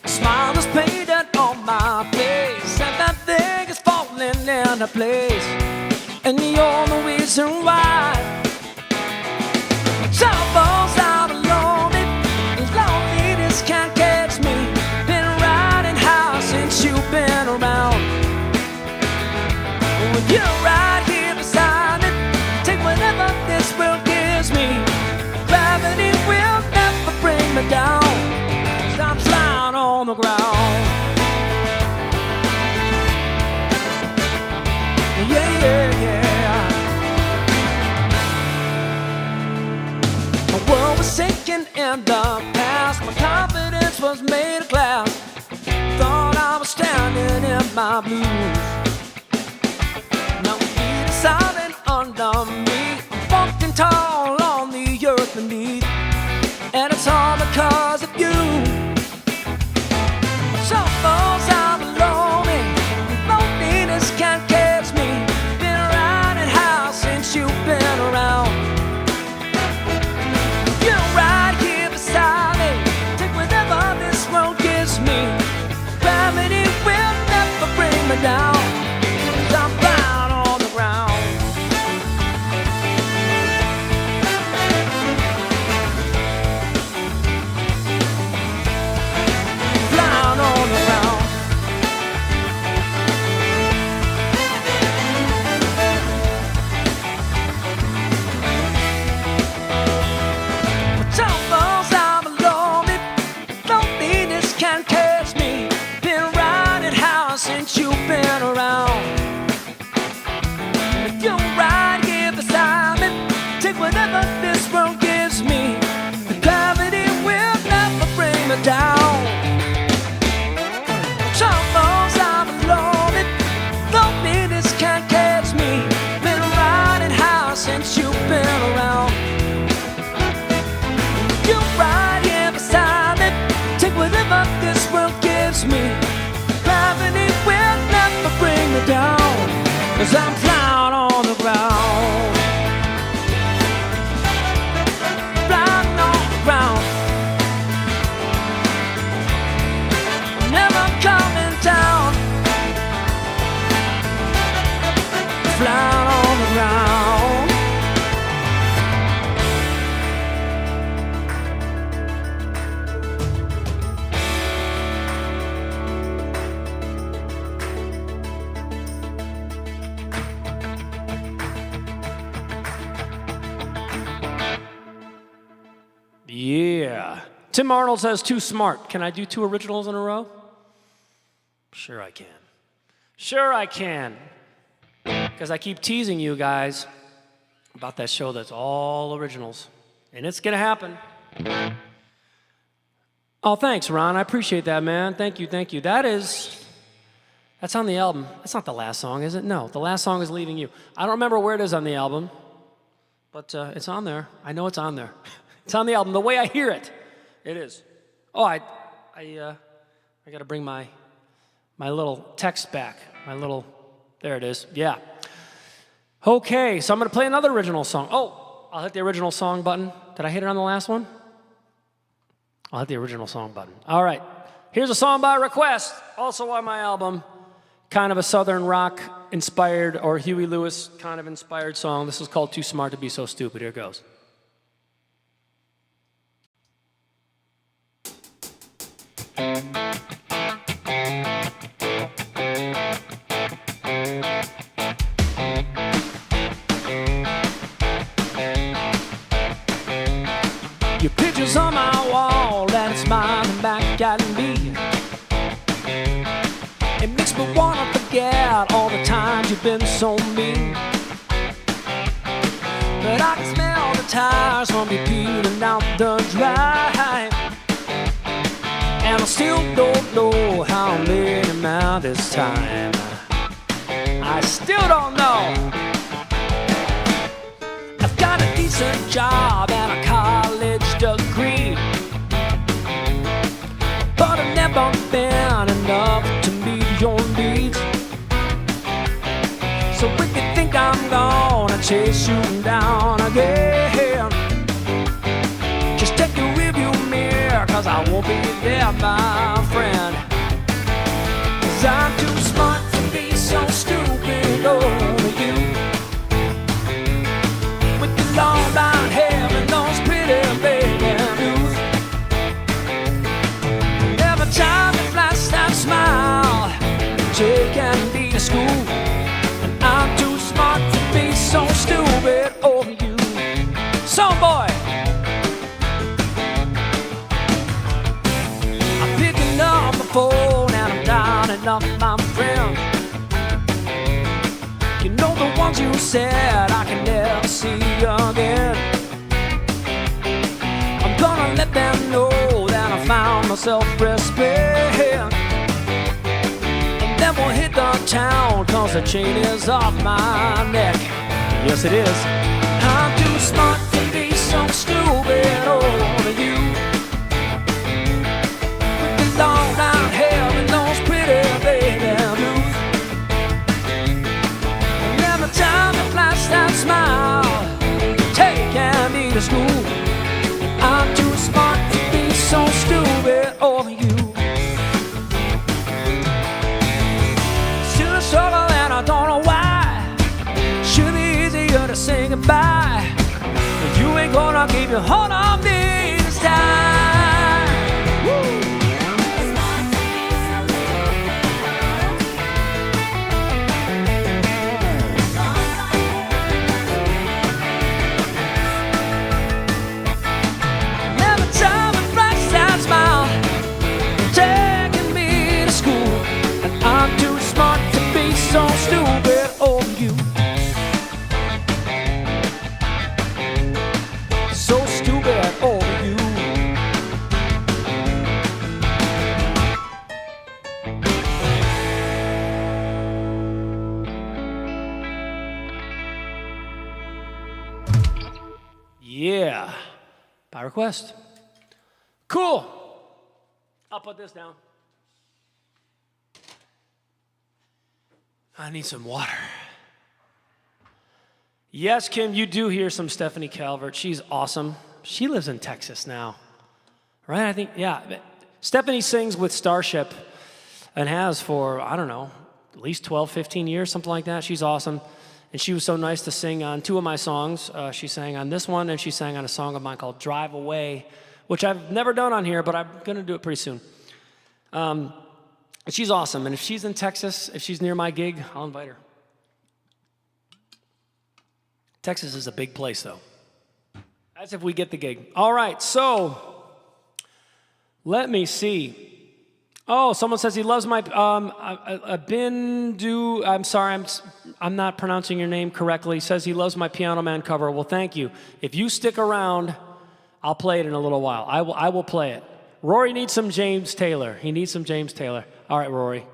a smile is painted on my face, and everything is falling into place, and you're the reason why. Trouble's out alone, loneliness can't catch me. Been riding high since you've been around. You're right here beside me. Take whatever this world gives me. Gravity will never bring me down. I'm flying on the ground. Yeah, yeah, yeah. living in the past. My confidence was made of glass. Thought I was standing in my blues. Now feet are silent under me. I'm fucking tall on the earth beneath, and it's all because of you. Some falls I'm lonely, loneliness can't catch me. Been riding high since you've been around. You're right here beside me. Take whatever this world gives me. Gravity will never bring me down, 'cause I'm flying on the ground. Flying on the ground. Some falls I'm lonely, loneliness can't catch me. Been riding high since you've been around. If you're right here beside me, take whatever this world gives me. The gravity will never bring me down. Some falls I'm lonely, loneliness can't catch me. Been riding high since you've been around. You're right here beside me. Take whatever this world gives me. Gravity will never bring me down, 'cause I'm flying on the ground. Flying on the ground. Never coming down. Flying on the ground. Yeah. Tim Arnold says too smart. Can I do 2 originals in a row? Sure I can. Sure I can. Because I keep teasing you guys about that show that's all originals. And it's going to happen. Oh, thanks, Ron. I appreciate that, man. Thank you, thank you. That's on the album. That's not the last song, is it? No, the last song is Leaving You. I don't remember where it is on the album, but it's on there. I know it's on there. It's on the album. The way I hear it, it is. Oh, I got to bring my little text back. There it is. Yeah. Okay, so I'm going to play another original song. Oh, I'll hit the original song button. Did I hit it on the last one? I'll hit the original song button. All right. Here's a song by request, also on my album. Kind of a Southern rock inspired or Huey Lewis kind of inspired song. This is called Too Smart to Be So Stupid. Here it goes. Your picture's on my wall and it's smiling back at me. It makes me wanna forget all the times you've been so mean. But I can smell the tires from you peeling out the drive, and I still don't know how I'm letting out this time. I still don't know. I've got a decent job and a college degree, but I've never been enough to meet your needs. So if you think I'm gonna chase you down again, just take a rearview mirror, 'cause I won't be there, my friend. 'Cause I'm too smart to be so stupid over you. With the long blonde hair and those pretty baby blues, and every time you flash that smile, taking me to school. And I'm too smart to be so stupid over you. Songbook. I'm picking up the phone and I'm dialing up my friend. You know the ones you said I can never see again. I'm gonna let them know that I found myself respect. And then we'll hit the town, cause the chain is off my neck. Yes, it is. I'm too smart to be so stupid over you. With the long brown hair and those pretty baby blues. And every time you flash that smile, taking me to school. I'm too smart to be so stupid over you. Still a struggle and I don't know why. Should be easier to say goodbye. But you ain't gonna keep your hold on me this time. Woo! Every time I flash that smile, taking me to school. And I'm too smart to be so stupid over you. So stupid over you. Yeah, by request. Cool. I'll put this down. I need some water. Yes, Kim, you do hear some Stephanie Calvert. She's awesome. She lives in Texas now, right? I think, yeah. Stephanie sings with Starship and has for, I don't know, at least 12, 15 years, something like that. She's awesome. And she was so nice to sing on two of my songs. She sang on this one, and she sang on a song of mine called Drive Away, which I've never done on here, but I'm going to do it pretty soon. And she's awesome. And if she's in Texas, if she's near my gig, I'll invite her. Texas is a big place, though. That's if we get the gig. All right, so let me see. Oh, someone says he loves my I'm sorry, I'm not pronouncing your name correctly. He says he loves my Piano Man cover. Well, thank you. If you stick around, I'll play it in a little while. I will play it. Rory needs some James Taylor. He needs some James Taylor. All right, Rory.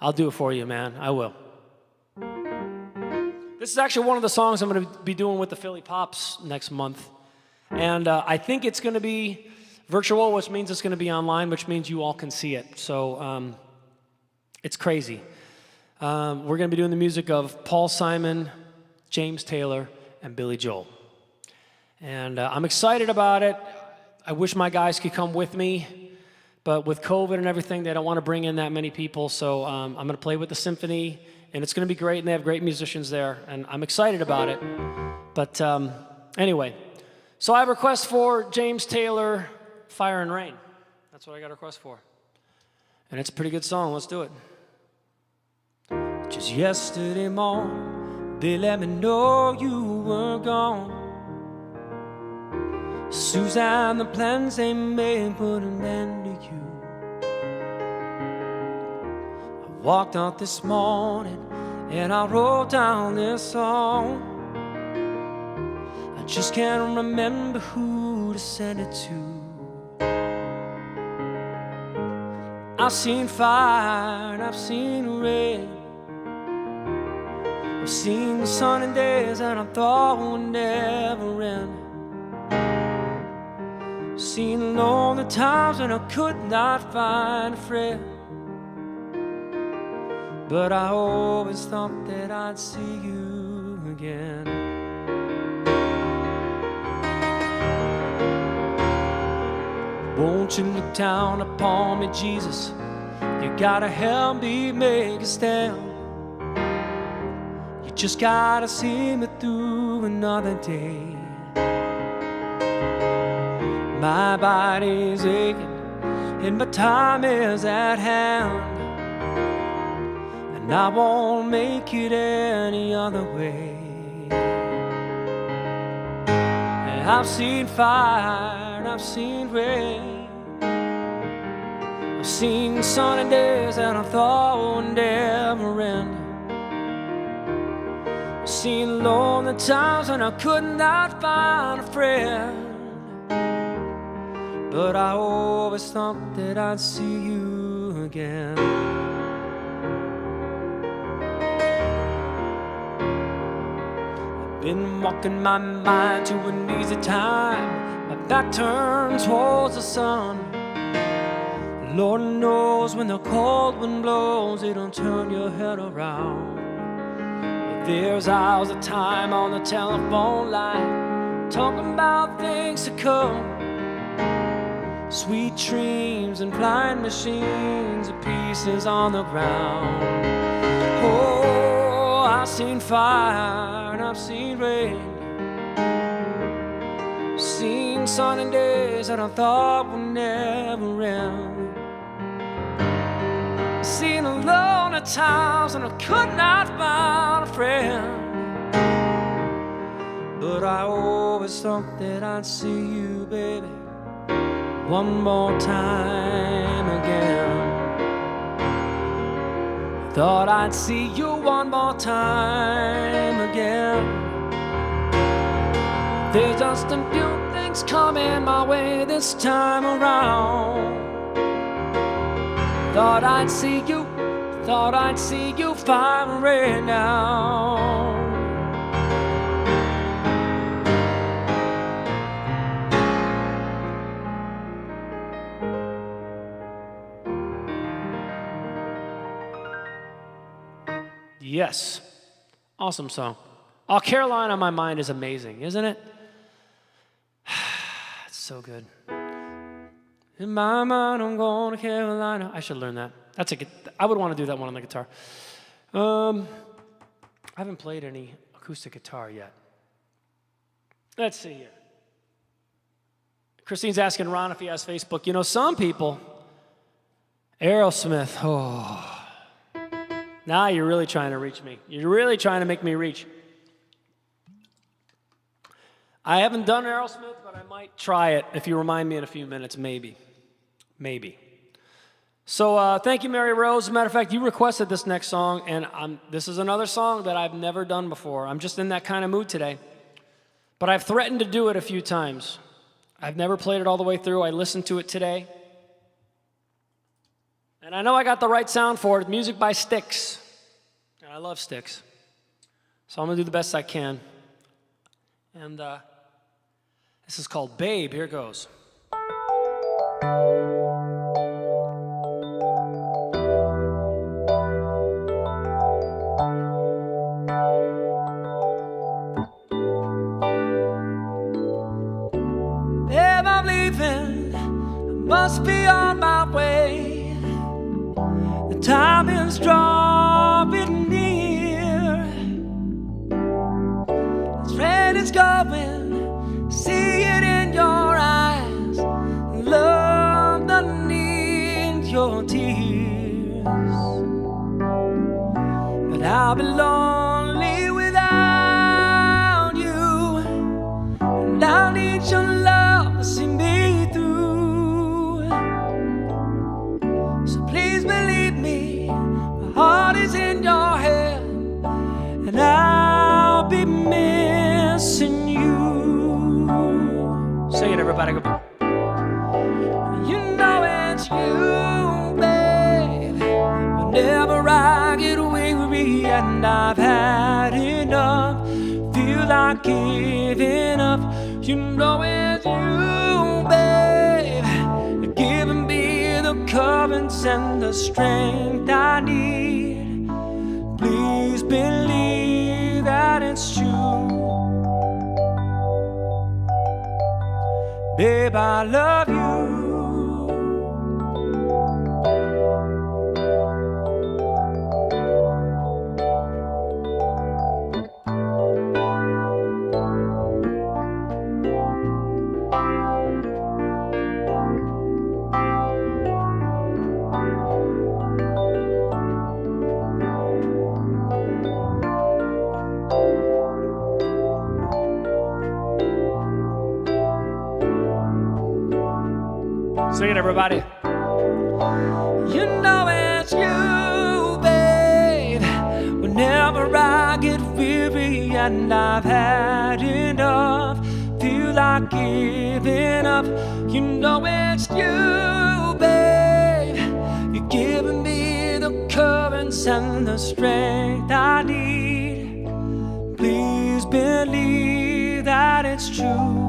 I'll do it for you, man. I will. This is actually one of the songs I'm going to be doing with the Philly Pops next month. And I think it's going to be virtual, which means it's going to be online, which means you all can see it. So it's crazy. We're going to be doing the music of Paul Simon, James Taylor, and Billy Joel. And I'm excited about it. I wish my guys could come with me. But with COVID and everything, they don't want to bring in that many people. So I'm going to play with the symphony. And it's going to be great. And they have great musicians there. And I'm excited about it. But anyway. So I have a request for James Taylor, Fire and Rain. That's what I got a request for. And it's a pretty good song. Let's do it. Just yesterday morning, they let me know you were gone. Suzanne, the plans they made put an end to you. I walked out this morning and I wrote down this song. I just can't remember who to send it to. I've seen fire and I've seen rain. I've seen the sunny days that I thought would never end. I've seen lonely times when I could not find a friend. But I always thought that I'd see you again. Won't you look down upon me, Jesus? You gotta help me make a stand. You just gotta see me through another day. My body's aching and my time is at hand, and I won't make it any other way. And I've seen fire and I've seen rain. I've seen sunny days that I thought would never end. I've seen lonely times when I could not find a friend. but I always thought that I'd see you again. I've been walking my mind to an easy time, my back turned towards the sun. Lord knows when the cold wind blows, it'll turn your head around. But there's hours of time on the telephone line, talking about things to come. Sweet dreams and flying machines, pieces on the ground. Oh, I've seen fire and I've seen rain, seen sunny days that I thought would never end. Seen alone at times and I could not find a friend, but I always thought that I'd see you, baby, one more time again. Thought I'd see you one more time again. There's just a few things coming my way this time around. Thought I'd see you firing now. Yes, awesome song. Oh, Caroline on My Mind is amazing, isn't it? It's so good. In my mind, I'm going to Carolina. I should learn that. I would want to do that one on the guitar. I haven't played any acoustic guitar yet. Let's see here. Christine's asking Ron if he has Facebook. You know, some people, Aerosmith, oh. Now you're really trying to reach me. You're really trying to make me reach. I haven't done Aerosmith, but I might try it if you remind me in a few minutes, maybe. Maybe. So thank you, Mary Rose. As a matter of fact, you requested this next song, and this is another song that I've never done before. I'm just in that kind of mood today. But I've threatened to do it a few times. I've never played it all the way through. I listened to it today. And I know I got the right sound for it. Music by Styx. And I love Styx. So I'm going to do the best I can. And this is called Babe. Here it goes. Babe, I'm leaving. I must be on my way. The time is drawing near. The train is going. See it in your eyes. Love underneath your tears. But I'll be lonely without you, and I'll need your love to see me through. So please believe me, my heart is in your hand, and I'll be missing you. Sing it, everybody. Go. You know it's you, babe. Whenever I get weary and I've had enough, feel like giving up. You know it's you, babe, giving me the courage and the strength I need. Please believe that it's true. Babe, I love you. Sing it, everybody. You know it's you, babe. Whenever I get weary and I've had enough, feel like giving up. You know it's you, babe. You're giving me the courage and the strength I need. Please believe that it's true.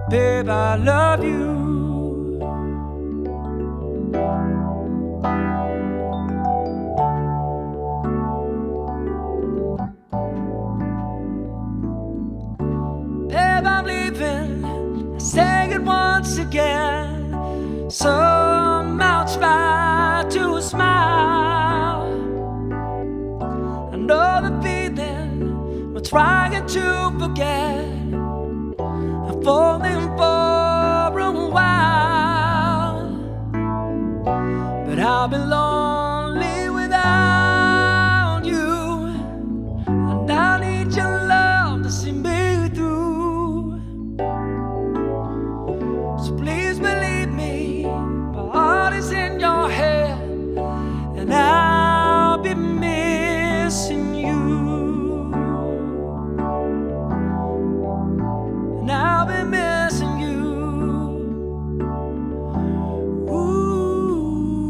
Babe, I love you. Babe, I'm leaving. I say it once again. Somehow try to smile. I know the feeling, we're trying to forget. I'm falling for a while, but I'll be lonely without you, and I need your love to see me through. So please believe me, my heart is in your hand, and I'll be missing you. And I'll be missing you. Ooh,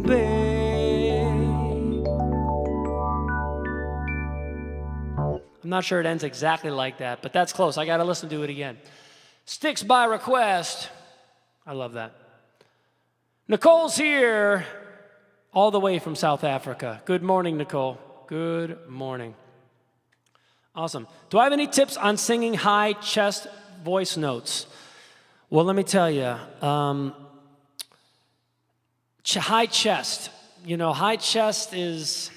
babe. I'm not sure it ends exactly like that, but that's close. I got to listen to it again. Sticks by request. I love that. Nicole's here all the way from South Africa. Good morning, Nicole. Good morning. Awesome. Do I have any tips on singing high chest voice notes? Well, let me tell you. High chest. You know, high chest is,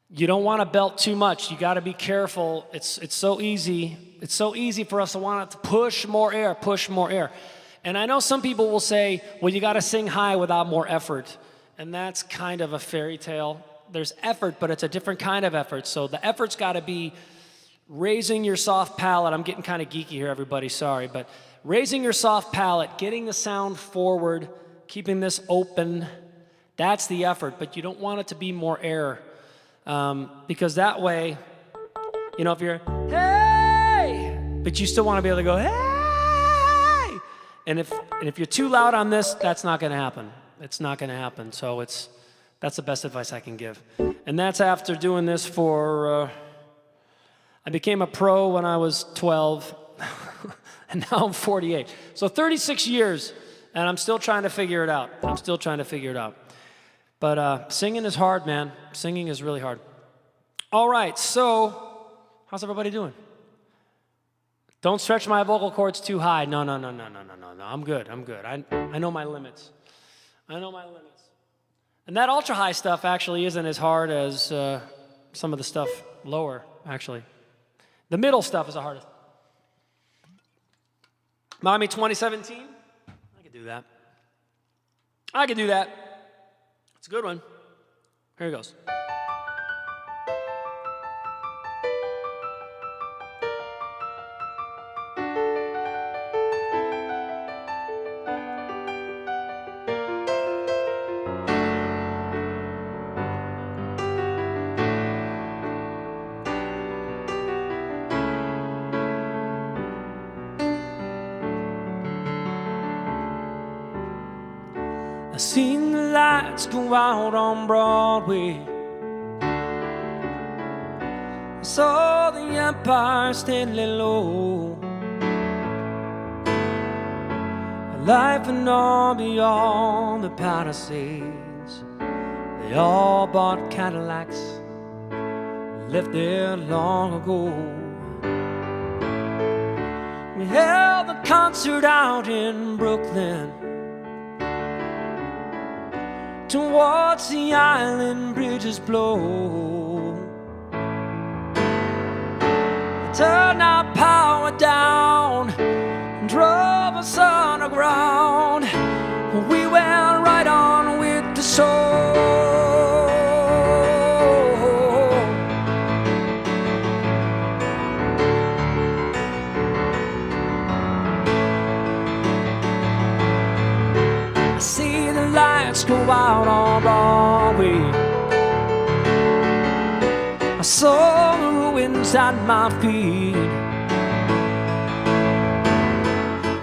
you don't want to belt too much. You got to be careful. It's so easy. It's so easy for us to want to push more air, push more air. And I know some people will say, well, you got to sing high without more effort. And that's kind of a fairy tale. There's effort, but it's a different kind of effort. So the effort's got to be raising your soft palate. I'm getting kind of geeky here, everybody, sorry. But raising your soft palate, getting the sound forward, keeping this open, that's the effort. But you don't want it to be more air. Because that way, you know, if you're, hey, but you still want to be able to go, hey. And if you're too loud on this, that's not going to happen. It's not going to happen. So that's the best advice I can give. And that's after doing this for, I became a pro when I was 12, and now I'm 48. So 36 years, and I'm still trying to figure it out. But singing is hard, man. Singing is really hard. All right, so how's everybody doing? Don't stretch my vocal cords too high. No. I'm good. I know my limits. And that ultra high stuff actually isn't as hard as some of the stuff lower, actually. The middle stuff is the hardest. Miami 2017? I could do that. It's a good one. Here it goes. I seen the lights go out on Broadway. I saw the Empire standing low. A life and all beyond the Palisades. They all bought Cadillacs, left there long ago. We held the concert out in Brooklyn, towards the island bridges blow. Turned our power down and drove us underground. We went right on with the show. I see the lights go out on Broadway. I saw the ruins at my feet.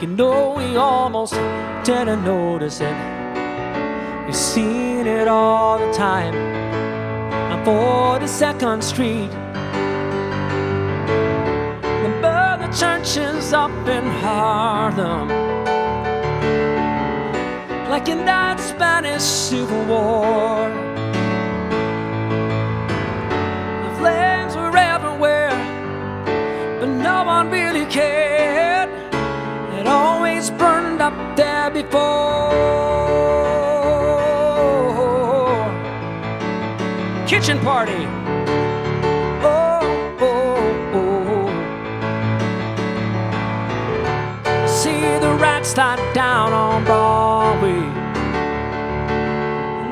You know we almost didn't notice it. You've seen it all the time on 42nd Street. They burned the churches up in Harlem, like in that Spanish Civil War. The flames were everywhere, but no one really cared. It always burned up there before. Kitchen party. Oh, oh, oh. See the rats start down on Broadway.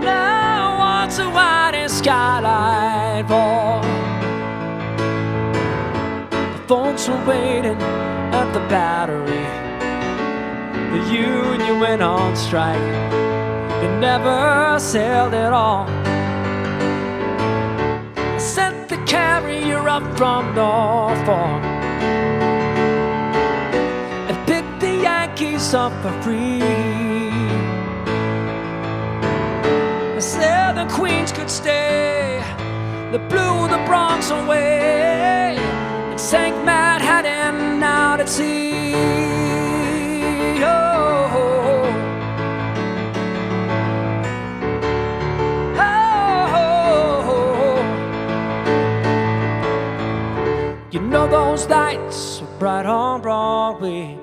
Now what's the whitest skylight for? The folks were waiting at the Battery, but you went on strike. You never sailed at all. I sent the carrier up from Norfolk and picked the Yankees up for free. I said the Queens could stay. They blew the Bronx away and sank Manhattan out at sea. Oh, oh. You know those lights were bright on Broadway.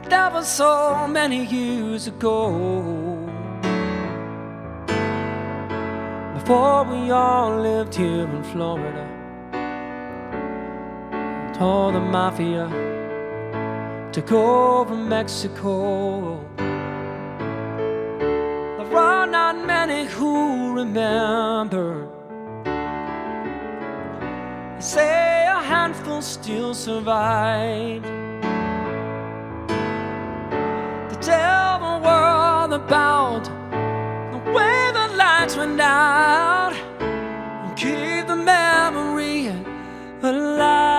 That was so many years ago, before we all lived here in Florida. Told the mafia took over Mexico. There are not many who remember. They say a handful still survived to tell the world about the way the lights went out and keep the memory alive.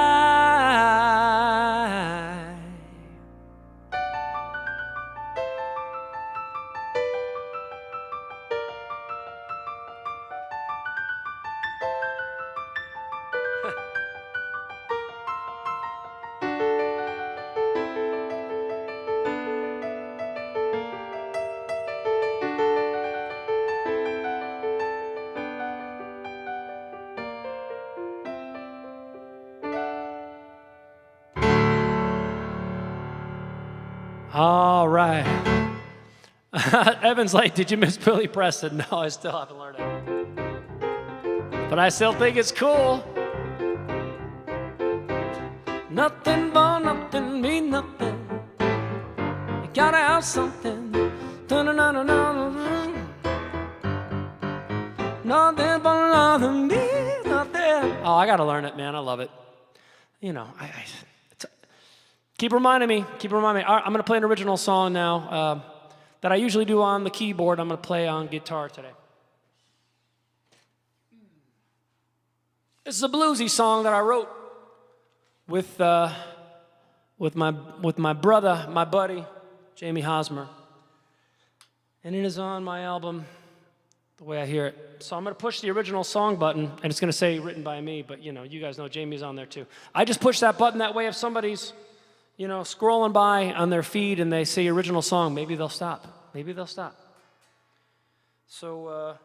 All right. Evan's like, did you miss Billy Preston? No, I still haven't learned it. But I still think it's cool. Nothing but nothing mean nothing. You gotta have something. Nothing but nothing mean nothing. Oh, I gotta learn it, man. I love it. You know, keep reminding me. All right, I'm going to play an original song now that I usually do on the keyboard. I'm going to play on guitar today. This is a bluesy song that I wrote with my brother, my buddy, Jamie Hosmer. And it is on my album, The Way I Hear It. So I'm going to push the original song button, and it's going to say written by me, but, you know, you guys know Jamie's on there too. I just push that button that way if somebody's, you know, scrolling by on their feed and they say original song, maybe they'll stop. So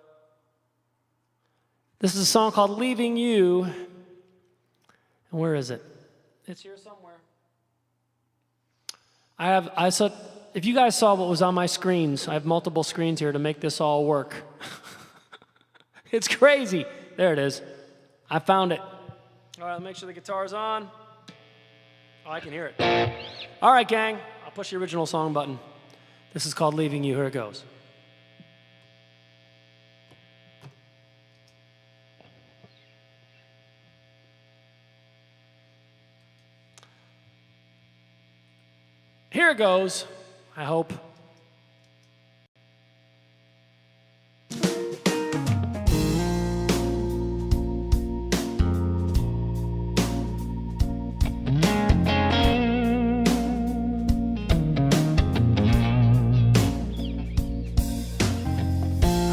this is a song called Leaving You. And where is it? It's here somewhere. If you guys saw what was on my screens, I have multiple screens here to make this all work. It's crazy. There it is. I found it. All right, make sure the guitar's on. Oh, I can hear it. All right, gang. I'll push the original song button. This is called Leaving You. Here it goes. Here it goes, I hope.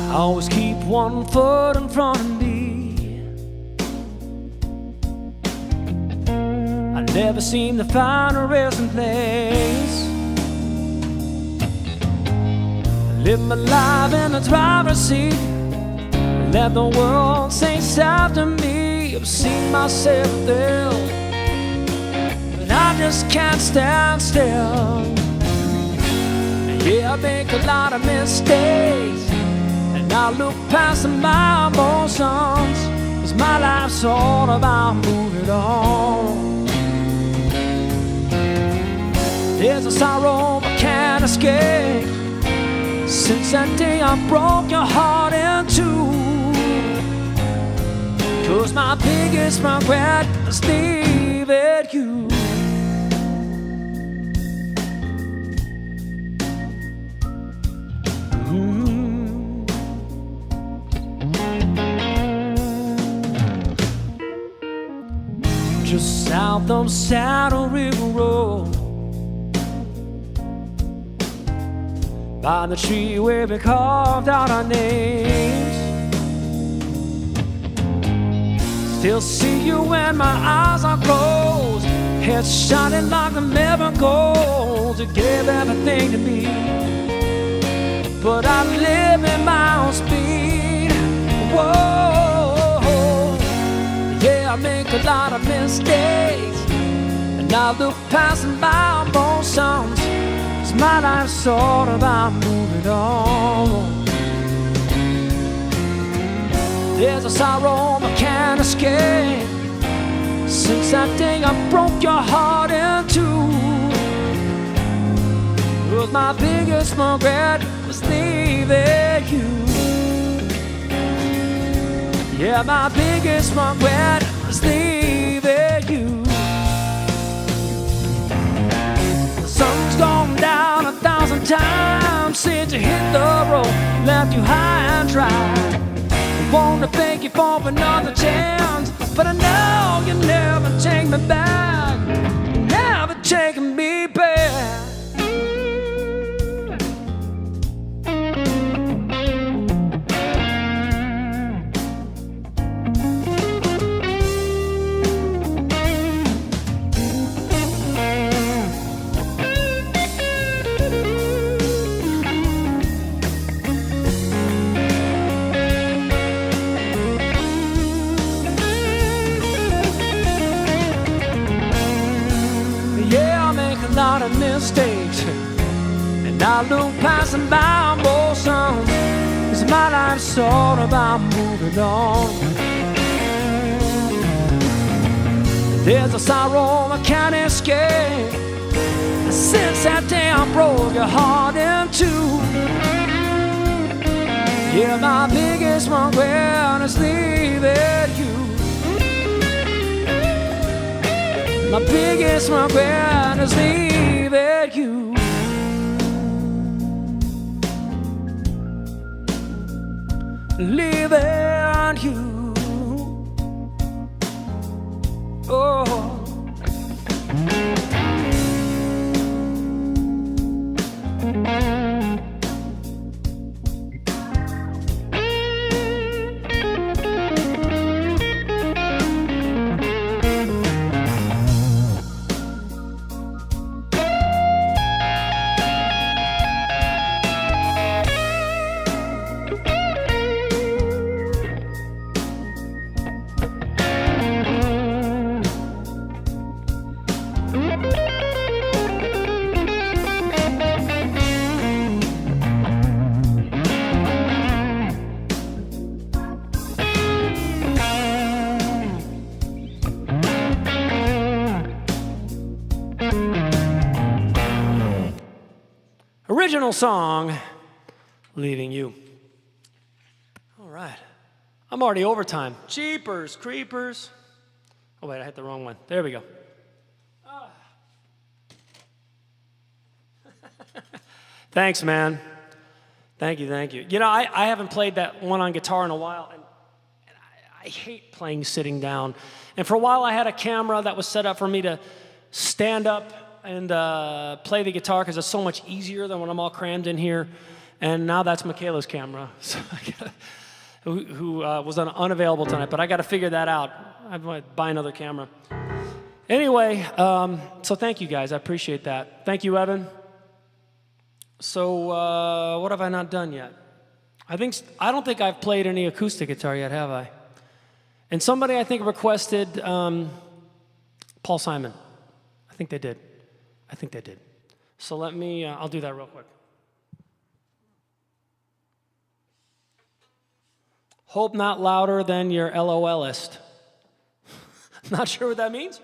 I always keep one foot in front of me. I never seem to find a resting place. I live my life in the driver's seat. Let the world chase after me. I've seen myself there, but I just can't stand still. Yeah, I make a lot of mistakes, and I look past my emotions, 'cause my life's all about moving on. There's a sorrow I can't escape, since that day I broke your heart in two. 'Cause my biggest regret is leaving you. Just south of Saddle River Road, by the tree where we carved out our names. Still see you when my eyes are closed, head shining like the mirror gold. You gave everything to me, but I live in my own speed. Whoa, yeah, I make a lot of mistakes, and I look past my emotions, 'cause my life's all about moving on. There's a sorrow I can't escape, since that day I broke your heart in two. 'Cause my biggest regret was leaving you. Yeah, my biggest regret was leaving you. The sun's gone down 1,000 times since you hit the road, left you high and dry. Wanna thank you for another chance, but I know you never take me back, never taking me back. Lot of mistakes, and I look past my emotions, 'cause my life's all about moving on. There's a sorrow I can't escape, since that day I broke your heart in two. Yeah, my biggest regret is leaving you. My biggest regret is leaving you. Leaving you. Oh. Original song, Leaving You. All right. I'm already overtime. Jeepers, creepers. Oh, wait, I hit the wrong one. There we go. Thanks, man. Thank you, thank you. You know, I haven't played that one on guitar in a while, and I hate playing sitting down. And for a while, I had a camera that was set up for me to stand up and play the guitar, because it's so much easier than when I'm all crammed in here. And now that's Michaela's camera, so who was unavailable tonight, but I got to figure that out. I might buy another camera. Anyway, so thank you guys. I appreciate that. Thank you, Evan. So what have I not done yet? I don't think I've played any acoustic guitar yet, have I? And somebody I think requested Paul Simon. I think they did. So let me, I'll do that real quick. Hope not louder than your LOList. Not sure what that means.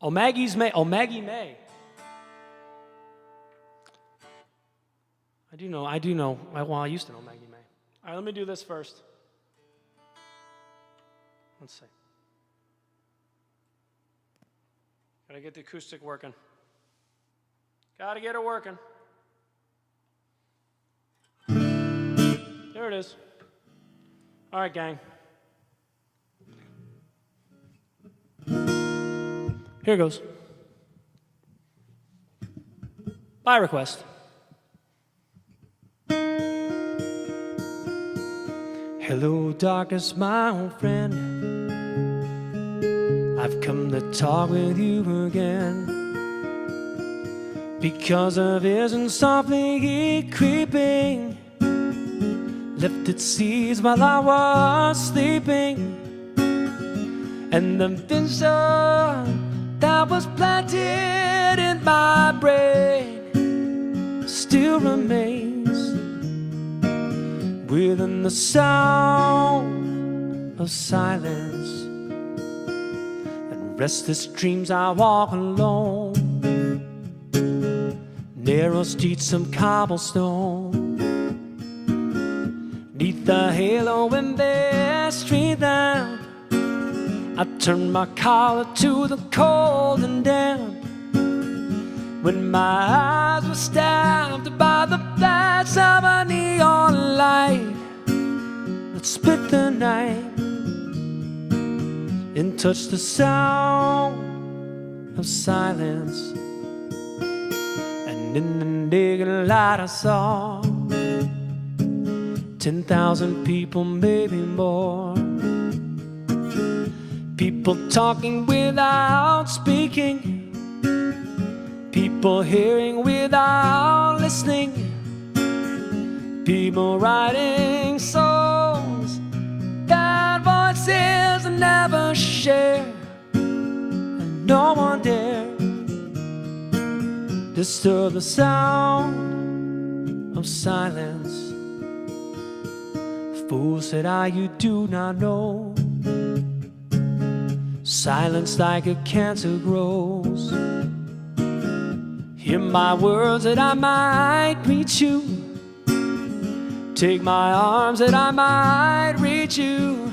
Oh, Maggie May. I do know. Well, I used to know Maggie May. All right, let me do this first. Let's see. Gotta get the acoustic working. Gotta get it working. There it is. All right, gang. Here goes. By request. Hello, darkness, my old friend. I've come to talk with you again. Because a vision softly creeping left its seeds while I was sleeping. And the vision that was planted in my brain still remains within the sound of silence. And restless dreams I walk alone, narrow streets of cobblestone, neath the halo in their street lamp. I turned my collar to the cold and damp. When my eyes were stabbed by the flash of a neon light that split the night and touched the sound of silence. And in the naked light I saw 10,000 people, maybe more. People talking without speaking, people hearing without listening, people writing songs that voices never share, and no one dare disturb the sound of silence. Fool, said I, you do not know. Silence like a cancer grows. Hear my words that I might reach you. Take my arms that I might reach you.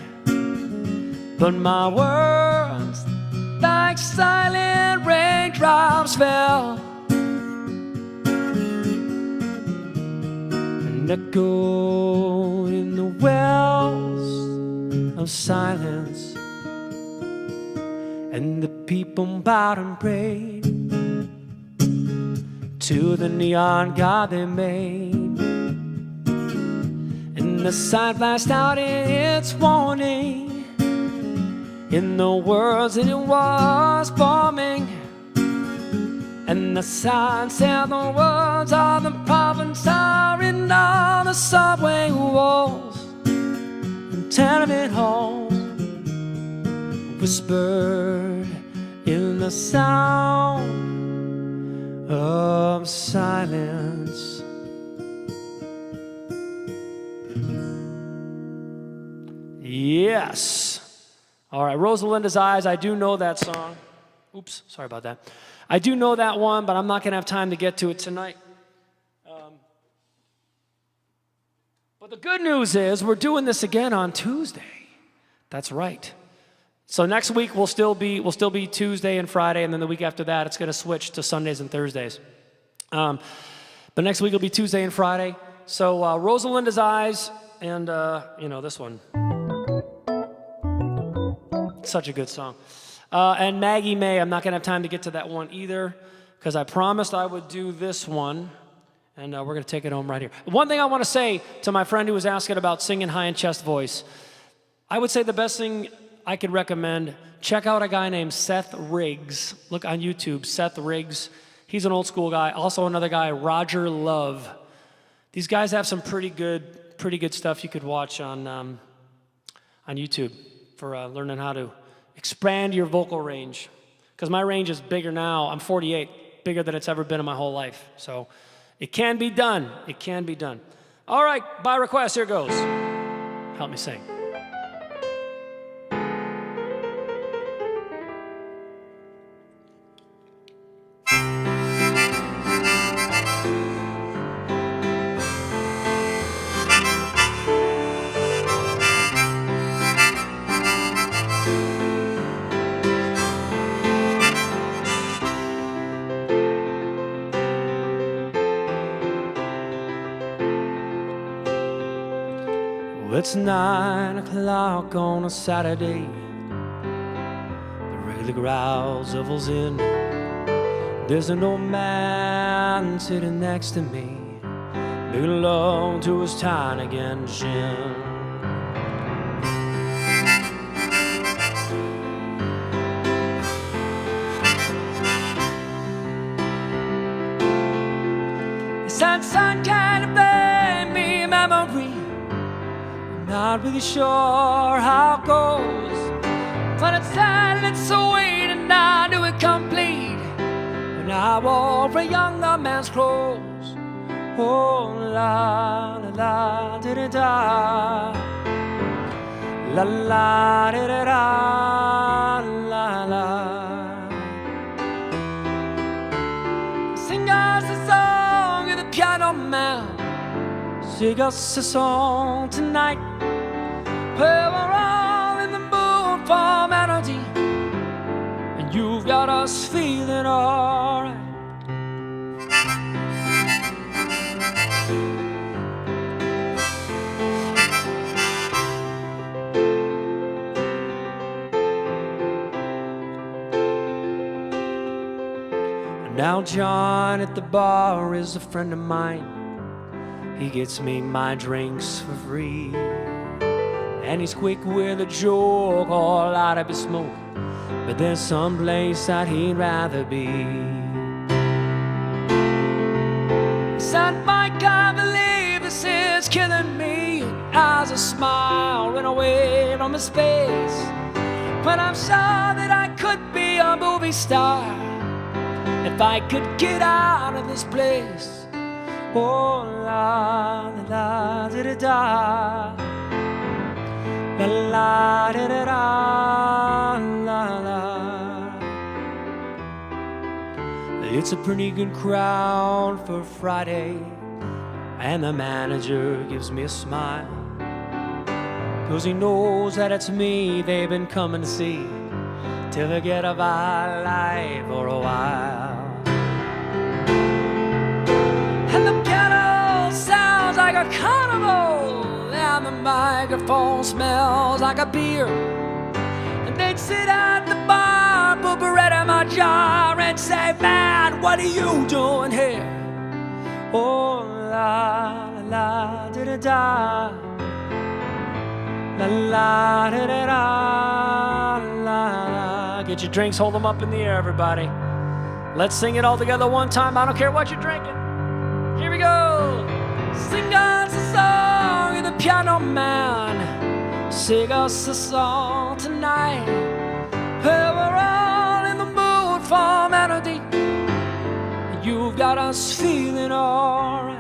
But my words, like silent raindrops, fell and echoed in the wells of silence. And the people bowed and prayed to the neon god they made. And the sign flashed out its warning in the words that it was forming. And the sign said the words of the prophets are written on the subway walls and tenement halls, whispered in the sound of silence. Yes. All right, Rosalinda's Eyes. I do know that song. Oops, sorry about that. I do know that one, but I'm not going to have time to get to it tonight. But the good news is we're doing this again on Tuesday. That's right. So next week we'll still be Tuesday and Friday, and then the week after that it's going to switch to Sundays and Thursdays. But next week will be Tuesday and Friday. So Rosalinda's Eyes and this one, such a good song. And Maggie May. I'm not going to have time to get to that one either because I promised I would do this one, and we're going to take it home right here. One thing I want to say to my friend who was asking about singing high and chest voice, I would say the best thing I could recommend, check out a guy named Seth Riggs. Look on YouTube, Seth Riggs. He's an old school guy. Also another guy, Roger Love. These guys have some pretty good stuff you could watch on YouTube for learning how to expand your vocal range. Because my range is bigger now. I'm 48, bigger than it's ever been in my whole life. So it can be done. It can be done. All right, by request, here goes. Help me sing. It's 9 o'clock on a Saturday. The regular crowd shuffles in. There's an old man sitting next to me, making love to his tiny again chin. He said, "Son, can you play me a memory? Not really sure how it goes, but it's sad and it's sweet, and I knew it complete when I wore a younger man's clothes. Oh, la la la da da da, la la da da da, la la. Sing us a song of the piano man. Sing us a song tonight. We're all in the mood for melody, and you've got us feeling alright. Now John at the bar is a friend of mine. He gets me my drinks for free, and he's quick with a joke all out of his smoke, but there's some place that he'd rather be. He said, "Mike, I believe this is killing me." As a smile ran away from his face, but I'm sure that I could be a movie star if I could get out of this place. Oh, la la la da da da, la la da da da, la la. It's a pretty good crowd for Friday, and the manager gives me a smile, 'cause he knows that it's me they've been coming to see, to forget about life for a while. And the piano sounds like a carnival, and the microphone smells like a beer. And they'd sit at the bar, put bread in my jar, and say, "Man, what are you doing here?" Oh, la la la da da da, la la da da da, la la. Get your drinks, hold them up in the air, everybody. Let's sing it all together one time. I don't care what you're drinking. Here we go. Sing us a song of the piano man. Sing us a song tonight. We're all in the mood for melody. You've got us feeling alright.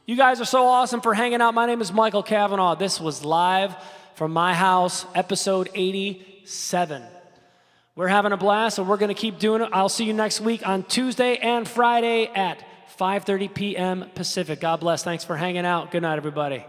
You guys are so awesome for hanging out. My name is Michael Cavanaugh. This was Live from My House, episode 87. We're having a blast, so we're going to keep doing it. I'll see you next week on Tuesday and Friday at 5:30 p.m. Pacific. God bless. Thanks for hanging out. Good night, everybody.